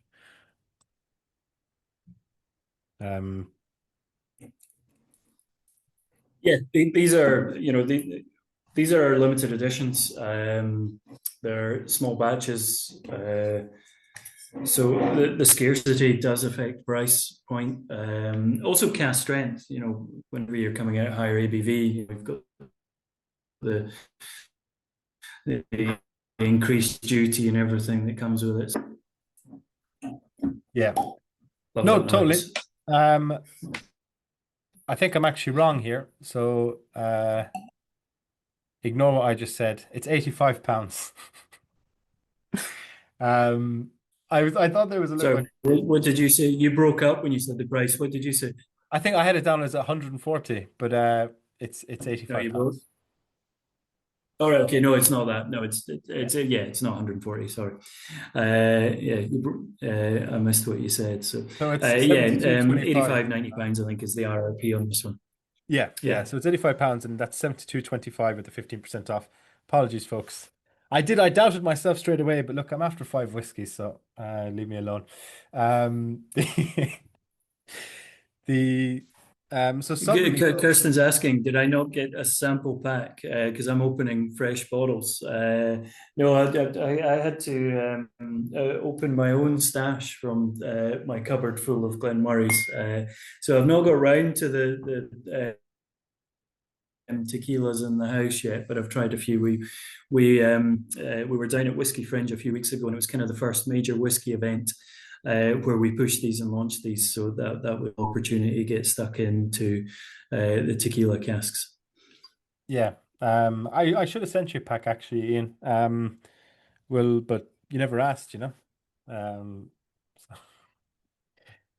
[SPEAKER 2] Yeah, these are these are limited editions. They're small batches. So the scarcity does affect price point. Also cask strength. Whenever you're coming out higher ABV, we've got the increased duty and everything that comes with it.
[SPEAKER 1] Yeah.
[SPEAKER 2] Love
[SPEAKER 1] No,
[SPEAKER 2] that
[SPEAKER 1] totally.
[SPEAKER 2] noise.
[SPEAKER 1] I think I'm actually wrong here. So ignore what I just said. It's £85. I thought there was a little
[SPEAKER 2] So what did you say? You broke up when you said the price. What did you say?
[SPEAKER 1] I think I had it down as 140, but it's
[SPEAKER 2] No, you broke.
[SPEAKER 1] £85.
[SPEAKER 2] All right. Okay. No, it's not that. No,
[SPEAKER 1] Yeah.
[SPEAKER 2] yeah, it's not 140. Sorry. Yeah, I missed what you said. So
[SPEAKER 1] So it's
[SPEAKER 2] yeah,
[SPEAKER 1] 72.25.
[SPEAKER 2] 85, £90, I think is the RRP on this one.
[SPEAKER 1] Yeah.
[SPEAKER 2] Yeah.
[SPEAKER 1] So it's £85 and that's 72.25 with the 15% off. Apologies, folks. I doubted myself straight away, but look, I'm after 5 whiskeys, so leave me alone. The the so suddenly,
[SPEAKER 2] Kirsten's asking, did I not get a sample pack? Because I'm opening fresh bottles. No, I had to open my own stash from my cupboard full of Glen Murrays. So I've not got round to the tequilas in the house yet, but I've tried a few. We were down at Whisky Fringe a few weeks ago, and it was kind of the first major whiskey event where we pushed these and launched these. So that was an opportunity to get stuck into the tequila casks.
[SPEAKER 1] yeah. I should have sent you a pack actually, Ian. But you never asked, you know. So,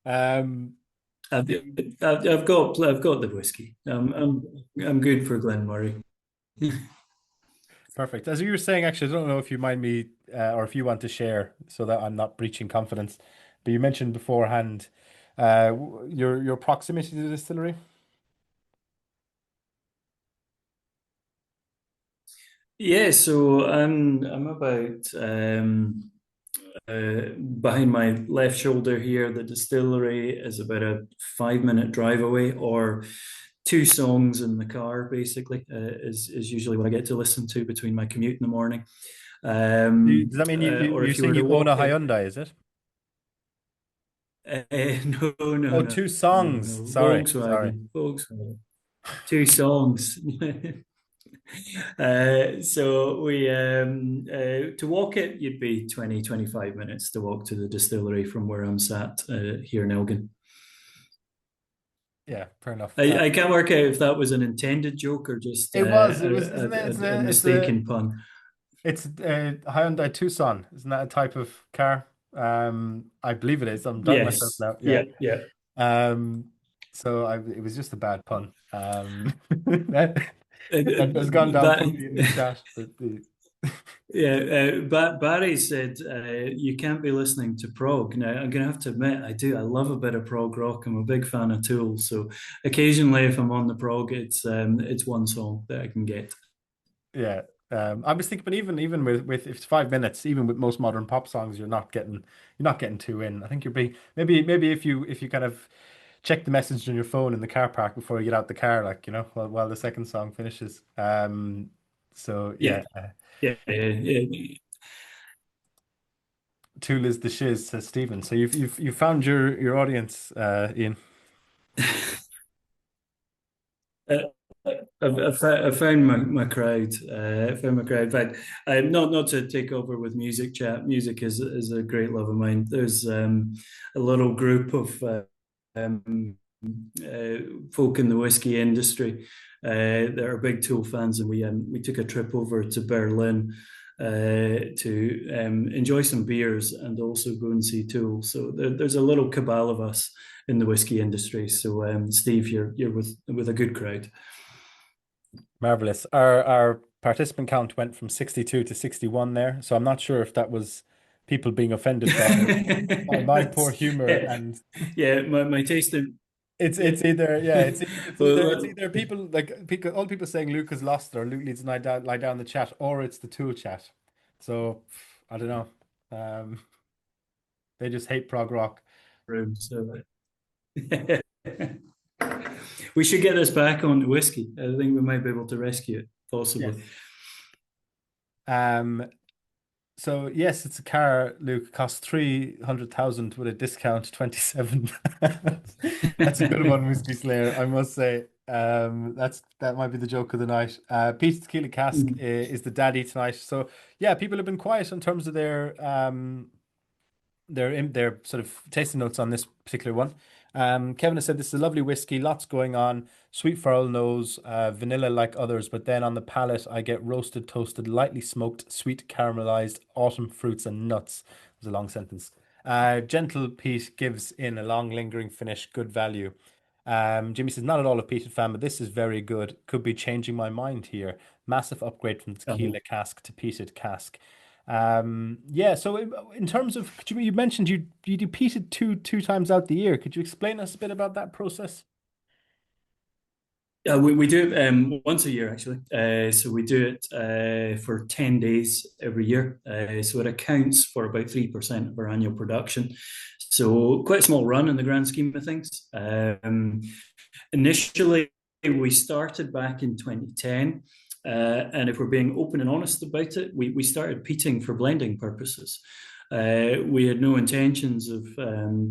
[SPEAKER 1] um,
[SPEAKER 2] I've,
[SPEAKER 1] the
[SPEAKER 2] I've got the whiskey. I'm good for Glen Moray.
[SPEAKER 1] Perfect. As you were saying, actually, I don't know if you mind me or if you want to share so that I'm not breaching confidence. But you mentioned beforehand your proximity to the distillery.
[SPEAKER 2] Yeah, so I'm about behind my left shoulder here. The distillery is about a 5 minute drive away, or two songs in the car. Basically, is usually what I get to listen to between my commute in the morning.
[SPEAKER 1] Does that mean
[SPEAKER 2] Or
[SPEAKER 1] you're
[SPEAKER 2] if you
[SPEAKER 1] saying
[SPEAKER 2] were to
[SPEAKER 1] you own a
[SPEAKER 2] walk it,
[SPEAKER 1] Hyundai, is it?
[SPEAKER 2] no, no,
[SPEAKER 1] Oh,
[SPEAKER 2] no,
[SPEAKER 1] two
[SPEAKER 2] no,
[SPEAKER 1] songs.
[SPEAKER 2] no,
[SPEAKER 1] Sorry.
[SPEAKER 2] Volkswagen, two songs. So we to walk it, you'd be 20-25 minutes to walk to the distillery from where I'm sat here in Elgin.
[SPEAKER 1] Yeah, fair enough.
[SPEAKER 2] I can't work out if that was an intended joke or just
[SPEAKER 1] It was, isn't it?
[SPEAKER 2] a mistaken pun.
[SPEAKER 1] It's a Hyundai Tucson. Isn't that a type of car? I believe it is. I'm doubting myself
[SPEAKER 2] Yes,
[SPEAKER 1] now. Yeah.
[SPEAKER 2] yeah, yeah.
[SPEAKER 1] Um, it was just a bad pun. That has gone down
[SPEAKER 2] But
[SPEAKER 1] poorly in the chat. But
[SPEAKER 2] yeah, Barry said you can't be listening to prog. Now, I'm going to have to admit, I do. I love a bit of prog rock. I'm a big fan of Tool. So occasionally, if I'm on the prog, it's one song that I can get.
[SPEAKER 1] yeah, I was thinking, but even with if it's 5 minutes, even with most modern pop songs, you're not getting too in. I think you're being maybe if you kind of check the message on your phone in the car park before you get out the car, like while the second song finishes. So
[SPEAKER 2] Yeah,
[SPEAKER 1] yeah,
[SPEAKER 2] yeah.
[SPEAKER 1] Tool is the shiz, says Stephen. So you've found your audience, Ian.
[SPEAKER 2] Uh, I found my crowd. I found my crowd. But not to take over with music chat. Music is a great love of mine. There's a little group of um, uh, folk in the whiskey industry that are big Tool fans, and we took a trip over to Berlin to enjoy some beers and also go and see Tool. So there's a little cabal of us in the whiskey industry. So Steve, you're with a good crowd.
[SPEAKER 1] Marvelous. Our participant count went from 62 to 61 there, so I'm not sure if that was people being offended by my poor humor,
[SPEAKER 2] yeah,
[SPEAKER 1] and
[SPEAKER 2] yeah, my taste in yeah.
[SPEAKER 1] it's either yeah it's either
[SPEAKER 2] Well,
[SPEAKER 1] people like people all people saying Luke has lost or Luke needs to lie down the chat, or it's the Tool chat. So I don't know. Um, they just hate prog rock.
[SPEAKER 2] room, so we should get this back on whiskey. I think we might be able to rescue it,
[SPEAKER 1] Yes.
[SPEAKER 2] possibly.
[SPEAKER 1] Um, So yes, it's a car, Luke, costs 300,000 with a discount 27. That's a good one, Whiskey Slayer, I must say. That might be the joke of the night. Peated Tequila Cask is the daddy tonight. So yeah, people have been quiet in terms of their sort of tasting notes on this particular one. Kevin has said this is a lovely whiskey, lots going on, sweet foul nose, vanilla like others, but then on the palate I get roasted, toasted, lightly smoked, sweet caramelized autumn fruits and nuts. It was a long sentence. Gentle peat gives in a long lingering finish, good value. Jimmy says not at all a peated fan, but this is very good. Could be changing my mind here. Massive upgrade from tequila cask to peated cask. Yeah, so in terms of, you mentioned you do peated two times out the year. Could you explain us a bit about that process?
[SPEAKER 2] We do it once a year, actually. So we do it for 10 days every year. So it accounts for about 3% of our annual production. So quite a small run in the grand scheme of things. Initially, we started back in 2010. And if we're being open and honest about it, we started peating for blending purposes. We had no intentions of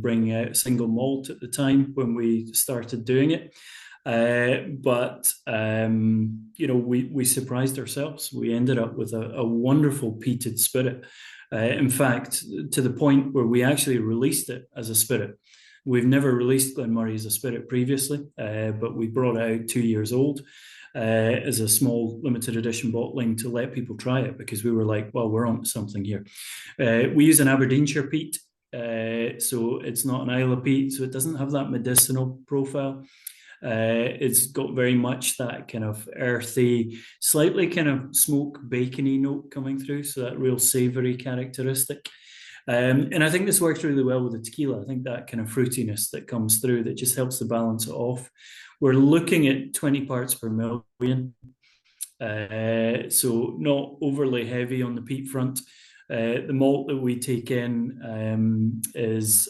[SPEAKER 2] bringing out a single malt at the time when we started doing it. But we surprised ourselves. We ended up with a wonderful peated spirit. In fact, to the point where we actually released it as a spirit. We've never released Glen Moray as a spirit previously, but we brought it out 2 years old as a small limited edition bottling to let people try it, because we were like, well, we're on something here. We use an Aberdeenshire peat, so it's not an Isle of peat, so it doesn't have that medicinal profile. It's got very much that kind of earthy, slightly kind of smoke bacony note coming through, so that real savory characteristic. And I think this works really well with the tequila. I think that kind of fruitiness that comes through that just helps to balance it off. We're looking at 20 parts per million, so not overly heavy on the peat front. The malt that we take in is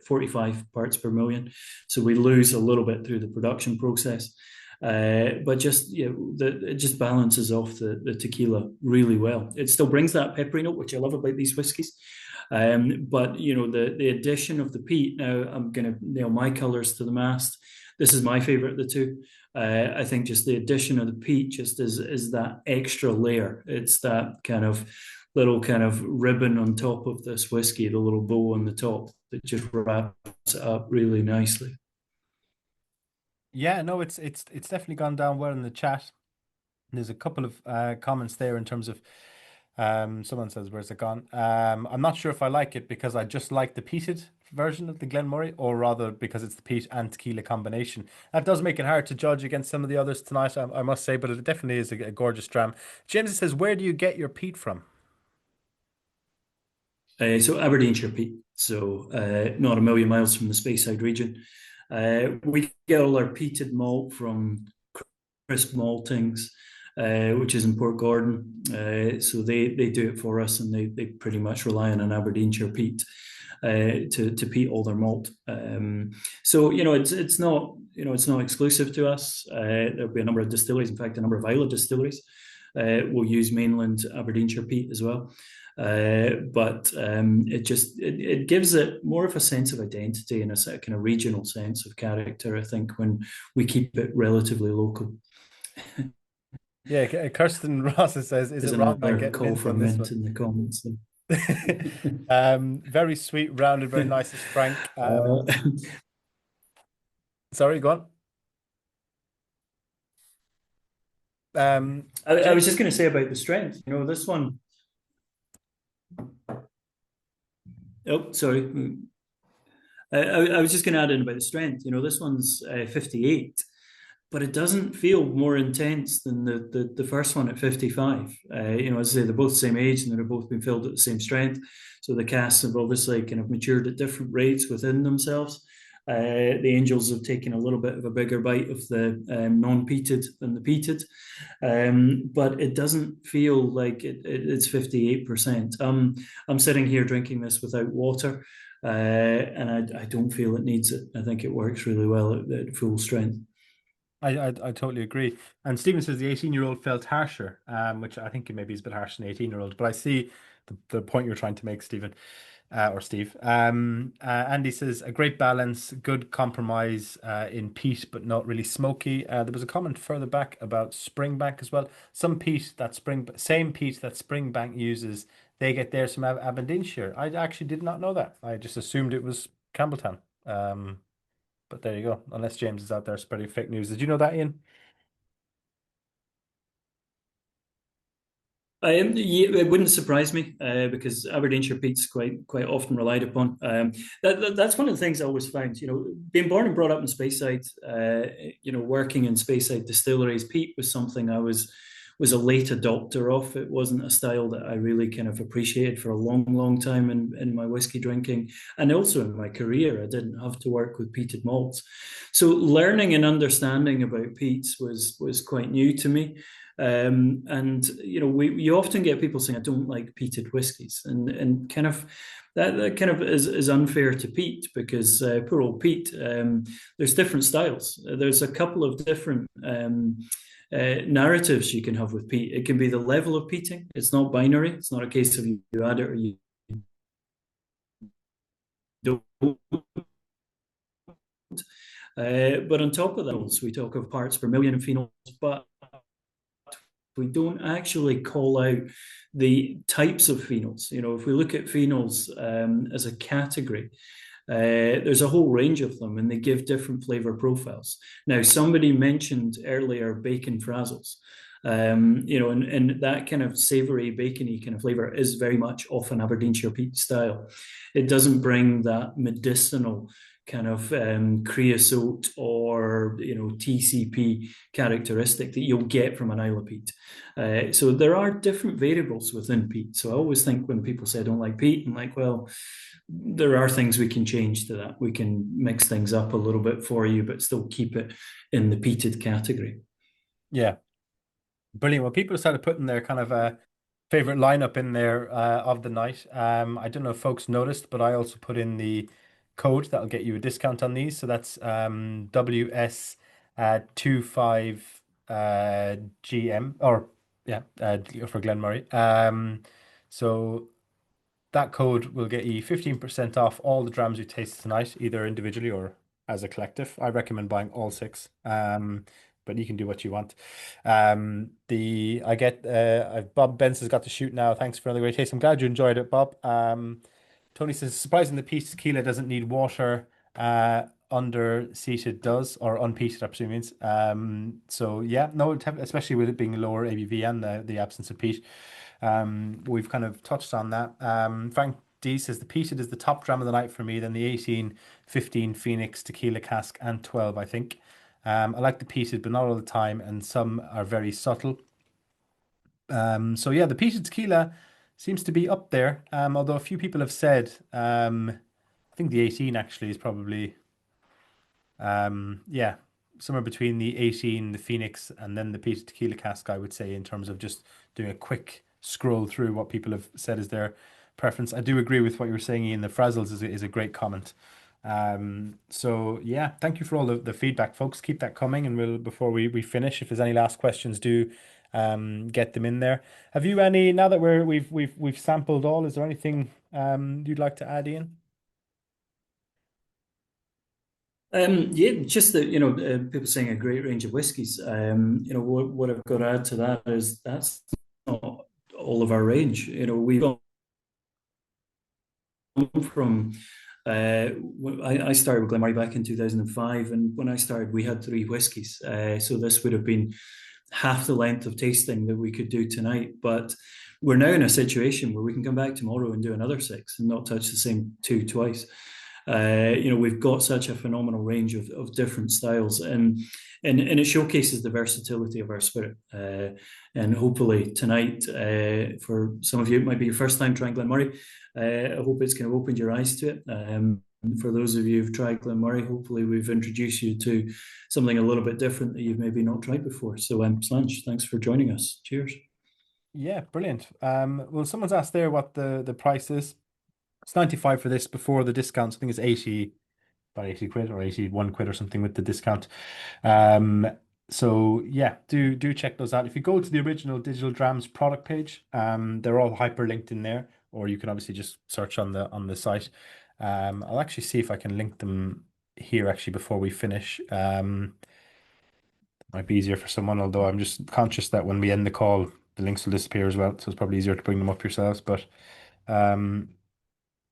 [SPEAKER 2] 45 parts per million, so we lose a little bit through the production process. But just it just balances off the tequila really well. It still brings that peppery note, which I love about these whiskies. But the addition of the peat. Now I'm going to nail my colours to the mast. This is my favorite of the two. I think just the addition of the peat just is that extra layer. It's that kind of little kind of ribbon on top of this whiskey, the little bow on the top that just wraps it up really nicely.
[SPEAKER 1] Yeah, no, it's definitely gone down well in the chat. There's a couple of comments there in terms of someone says, where's it gone? I'm not sure if I like it because I just like the peated version of the Glen Moray, or rather because it's the peat and tequila combination. That does make it hard to judge against some of the others tonight, I must say, but it definitely is a gorgeous dram. James says, where do you get your peat from?
[SPEAKER 2] So Aberdeenshire peat, so not a million miles from the Speyside region. We get all our peated malt from crisp maltings. which is in Port Gordon. So they do it for us, and they pretty much rely on an Aberdeenshire peat to peat all their malt. So it's not it's not exclusive to us. There'll be a number of distilleries, in fact, a number of Islay distilleries will use mainland Aberdeenshire peat as well. But it gives it more of a sense of identity and a kind of regional sense of character, I think, when we keep it relatively local.
[SPEAKER 1] Yeah, Kirsten Ross says, "Is
[SPEAKER 2] There's
[SPEAKER 1] it wrong by
[SPEAKER 2] another
[SPEAKER 1] getting
[SPEAKER 2] call
[SPEAKER 1] mint
[SPEAKER 2] for
[SPEAKER 1] on this
[SPEAKER 2] mint
[SPEAKER 1] one?"
[SPEAKER 2] in the comments.
[SPEAKER 1] Very sweet, rounded, very nice, as Frank.
[SPEAKER 2] Uh,
[SPEAKER 1] Sorry, go on.
[SPEAKER 2] I was just going to say about the strength. This one. Oh, sorry. I was just going to add in about the strength. This one's 58, but it doesn't feel more intense than the first one at 55. As I say, they're both the same age and they're both been filled at the same strength. So the casks have obviously kind of matured at different rates within themselves. The Angels have taken a little bit of a bigger bite of the non-peated than the peated, but it doesn't feel like it's 58%. I'm sitting here drinking this without water, and I don't feel it needs it. I think it works really well at full strength.
[SPEAKER 1] I totally agree. And Stephen says the 18-year-old felt harsher, which I think maybe is a bit harsh than 18-year-old. But I see the point you're trying to make, Stephen, or Steve. Andy says a great balance, good compromise in peat, but not really smoky. There was a comment further back about Springbank as well. Some peat that same peat that Springbank uses, they get theirs from Aberdeenshire. I actually did not know that. I just assumed it was Campbelltown. But there you go. Unless James is out there spreading fake news. Did you know that, Ian?
[SPEAKER 2] Yeah, it wouldn't surprise me because Aberdeenshire peat's quite often relied upon. That's one of the things I always found. Being born and brought up in Speyside, working in Speyside distilleries, peat was something I was a late adopter of. It wasn't a style that I really kind of appreciated for a long time in my whiskey drinking, and also in my career. I didn't have to work with peated malts, so learning and understanding about peats was quite new to me. And you often get people saying, "I don't like peated whiskies," and kind of that kind of is unfair to peat because poor old peat. There's different styles. There's a couple of different narratives you can have with peat. It can be the level of peating. It's not binary. It's not a case of you add it or you don't. But on top of that, we talk of parts per million of phenols, but we don't actually call out the types of phenols. If we look at phenols as a category, there's a whole range of them, and they give different flavor profiles. Now, somebody mentioned earlier bacon frazzles. And that kind of savoury, bacony kind of flavour is very much off an Aberdeenshire peat style. It doesn't bring that medicinal kind of creosote or TCP characteristic that you'll get from an Islay peat. So there are different variables within peat. So I always think when people say I don't like peat, I'm like, well, there are things we can change to that. We can mix things up a little bit for you, but still keep it in the peated category.
[SPEAKER 1] Yeah. Brilliant. Well, people started putting their kind of favorite lineup in there of the night. I don't know if folks noticed, but I also put in the code that'll get you a discount on these. So that's WS 25 GM or yeah, for Glen Moray. So that code will get you 15% off all the drams you taste tonight, either individually or as a collective. I recommend buying all six. But you can do what you want. Bob Benson's got to shoot now. Thanks for another great taste. I'm glad you enjoyed it, Bob. Tony says surprising the peat tequila doesn't need water. Under seated does, or unpeated, I presume means. So yeah, no, especially with it being lower ABV and the absence of peat. We've kind of touched on that. Frank D says the peated is the top dram of the night for me, then the 18, 15 Phoenix, Tequila, Cask, and 12, I think. I like the peated, but not all the time, and some are very subtle. So yeah, the peated tequila seems to be up there. Although a few people have said, I think the 18 actually is probably, yeah, somewhere between the 18, the Phoenix, and then the Peated Tequila cask, I would say, in terms of just doing a quick scroll through what people have said is their preference. I do agree with what you were saying, Ian. The Frazzles is a great comment. So yeah, thank you for all the feedback, folks. Keep that coming, and we'll before we finish, if there's any last questions, do get them in there. Have you any now that we've sampled all? Is there anything you'd like to add, Ian?
[SPEAKER 2] Yeah, just that people saying a great range of whiskies. What I've got to add to that is that's not all of our range. We've gone from. I started with Glen Moray back in 2005, and when I started, we had three whiskies. So this would have been half the length of tasting that we could do tonight. But we're now in a situation where we can come back tomorrow and do another six and not touch the same two twice. We've got such a phenomenal range of different styles, and it showcases the versatility of our spirit. And hopefully tonight, for some of you, it might be your first time trying Glen Moray. I hope it's kind of opened your eyes to it. For those of you who've tried Glen Moray, hopefully we've introduced you to something a little bit different that you've maybe not tried before. So, Slanch, thanks for joining us. Cheers.
[SPEAKER 1] Yeah, brilliant. Well, someone's asked there what the price is. It's 95 for this before the discounts. I think it's 80, about 80 quid or 81 quid or something with the discount. Um, so yeah, do check those out. If you go to the original Digital Drams product page, they're all hyperlinked in there, or you can obviously just search on the site. I'll actually see if I can link them here actually before we finish. Might be easier for someone, although I'm just conscious that when we end the call, the links will disappear as well. So it's probably easier to bring them up yourselves. But um,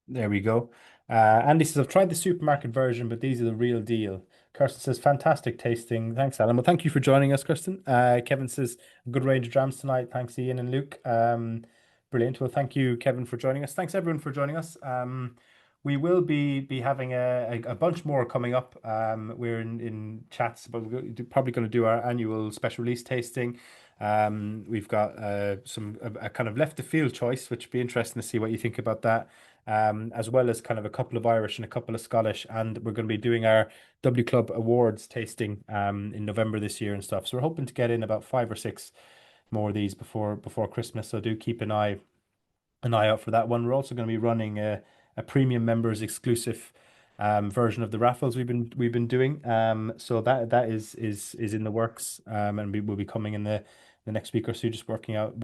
[SPEAKER 1] there we go. Andy says, I've tried the supermarket version, but these are the real deal. Kirsten says, fantastic tasting. Thanks, Alan. Well, thank you for joining us, Kirsten. Kevin says, a good range of drams tonight. Thanks, Ian and Luke. Brilliant. Well, thank you, Kevin, for joining us. Thanks, everyone, for joining us. We will be having a bunch more coming up. We're in chats, but we're probably going to do our annual special release tasting. We've got a kind of left of field choice, which would be interesting to see what you think about that. As well as kind of a couple of Irish and a couple of Scottish, and we're going to be doing our W Club Awards tasting in November this year and stuff. So we're hoping to get in about 5 or 6 more of these before Christmas. So do keep an eye out for that one. We're also going to be running a premium members exclusive version of the raffles we've been doing. So that is in the works, and we will be coming in the next week or so, just working out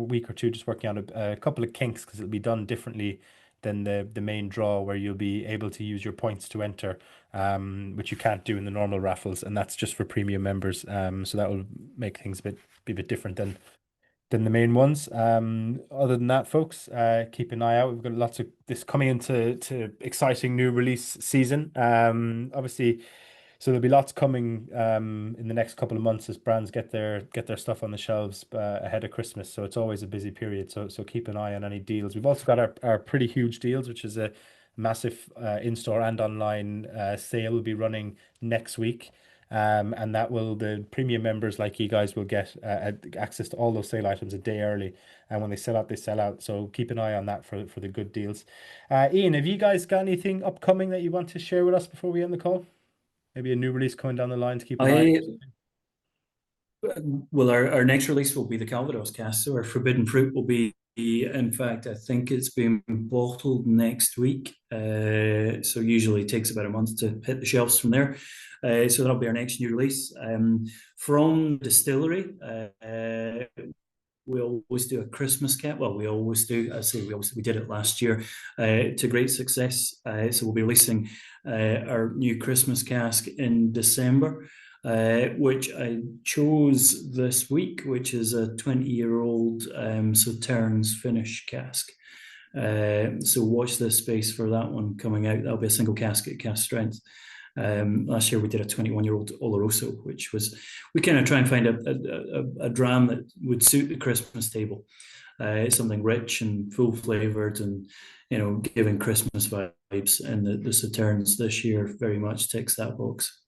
[SPEAKER 1] a couple of kinks because it'll be done differently than the main draw, where you'll be able to use your points to enter, which you can't do in the normal raffles, and that's just for premium members. So that will make things be a bit different than the main ones. Other than that, folks, keep an eye out. We've got lots of this coming into exciting new release season. Obviously, so there'll be lots coming in the next couple of months as brands get their stuff on the shelves ahead of Christmas. So it's always a busy period. So keep an eye on any deals. We've also got our pretty huge deals, which is a massive in-store and online sale will be running next week. And the premium members like you guys will get access to all those sale items a day early. And when they sell out, they sell out. So keep an eye on that for the good deals. Ian, have you guys got anything upcoming that you want to share with us before we end the call? Maybe a new release coming down the line to keep an eye
[SPEAKER 2] I
[SPEAKER 1] on?
[SPEAKER 2] Well, our next release will be the Calvados cask. So our Forbidden Fruit will be, in fact, I think it's being bottled next week. So usually it takes about a month to hit the shelves from there. So that'll be our next new release. From distillery, we always do a Christmas cask. Well, we always do. I say we did it last year to great success. So we'll be releasing our new Christmas cask in December. Which I chose this week, which is a 20-year-old Sauternes finish cask. So watch this space for that one coming out. That'll be a single cask at cask strength. Last year we did a 21-year-old Oloroso, which was, we kind of try and find a dram that would suit the Christmas table. Something rich and full flavored and, giving Christmas vibes. And the Sauternes this year very much ticks that box.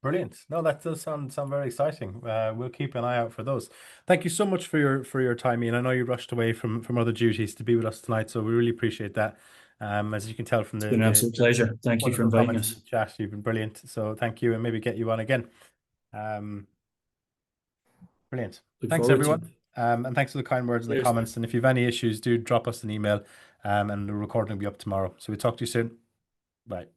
[SPEAKER 1] Brilliant. No, that does sound very exciting. We'll keep an eye out for those. Thank you so much for your time, Ian. I know you rushed away from other duties to be with us tonight, so we really appreciate that. As you can tell from
[SPEAKER 2] It's been an absolute pleasure. Thank you for
[SPEAKER 1] wonderful
[SPEAKER 2] inviting
[SPEAKER 1] comments in
[SPEAKER 2] us.
[SPEAKER 1] the chat, you've been brilliant. So thank you, and maybe get you on again. Um, Brilliant.
[SPEAKER 2] Look
[SPEAKER 1] Thanks,
[SPEAKER 2] forward to it.
[SPEAKER 1] everyone. And thanks for the kind words in the
[SPEAKER 2] Cheers, mate.
[SPEAKER 1] comments. And if you have any issues, do drop us an email. And the recording will be up tomorrow. So we talk to you soon. Bye.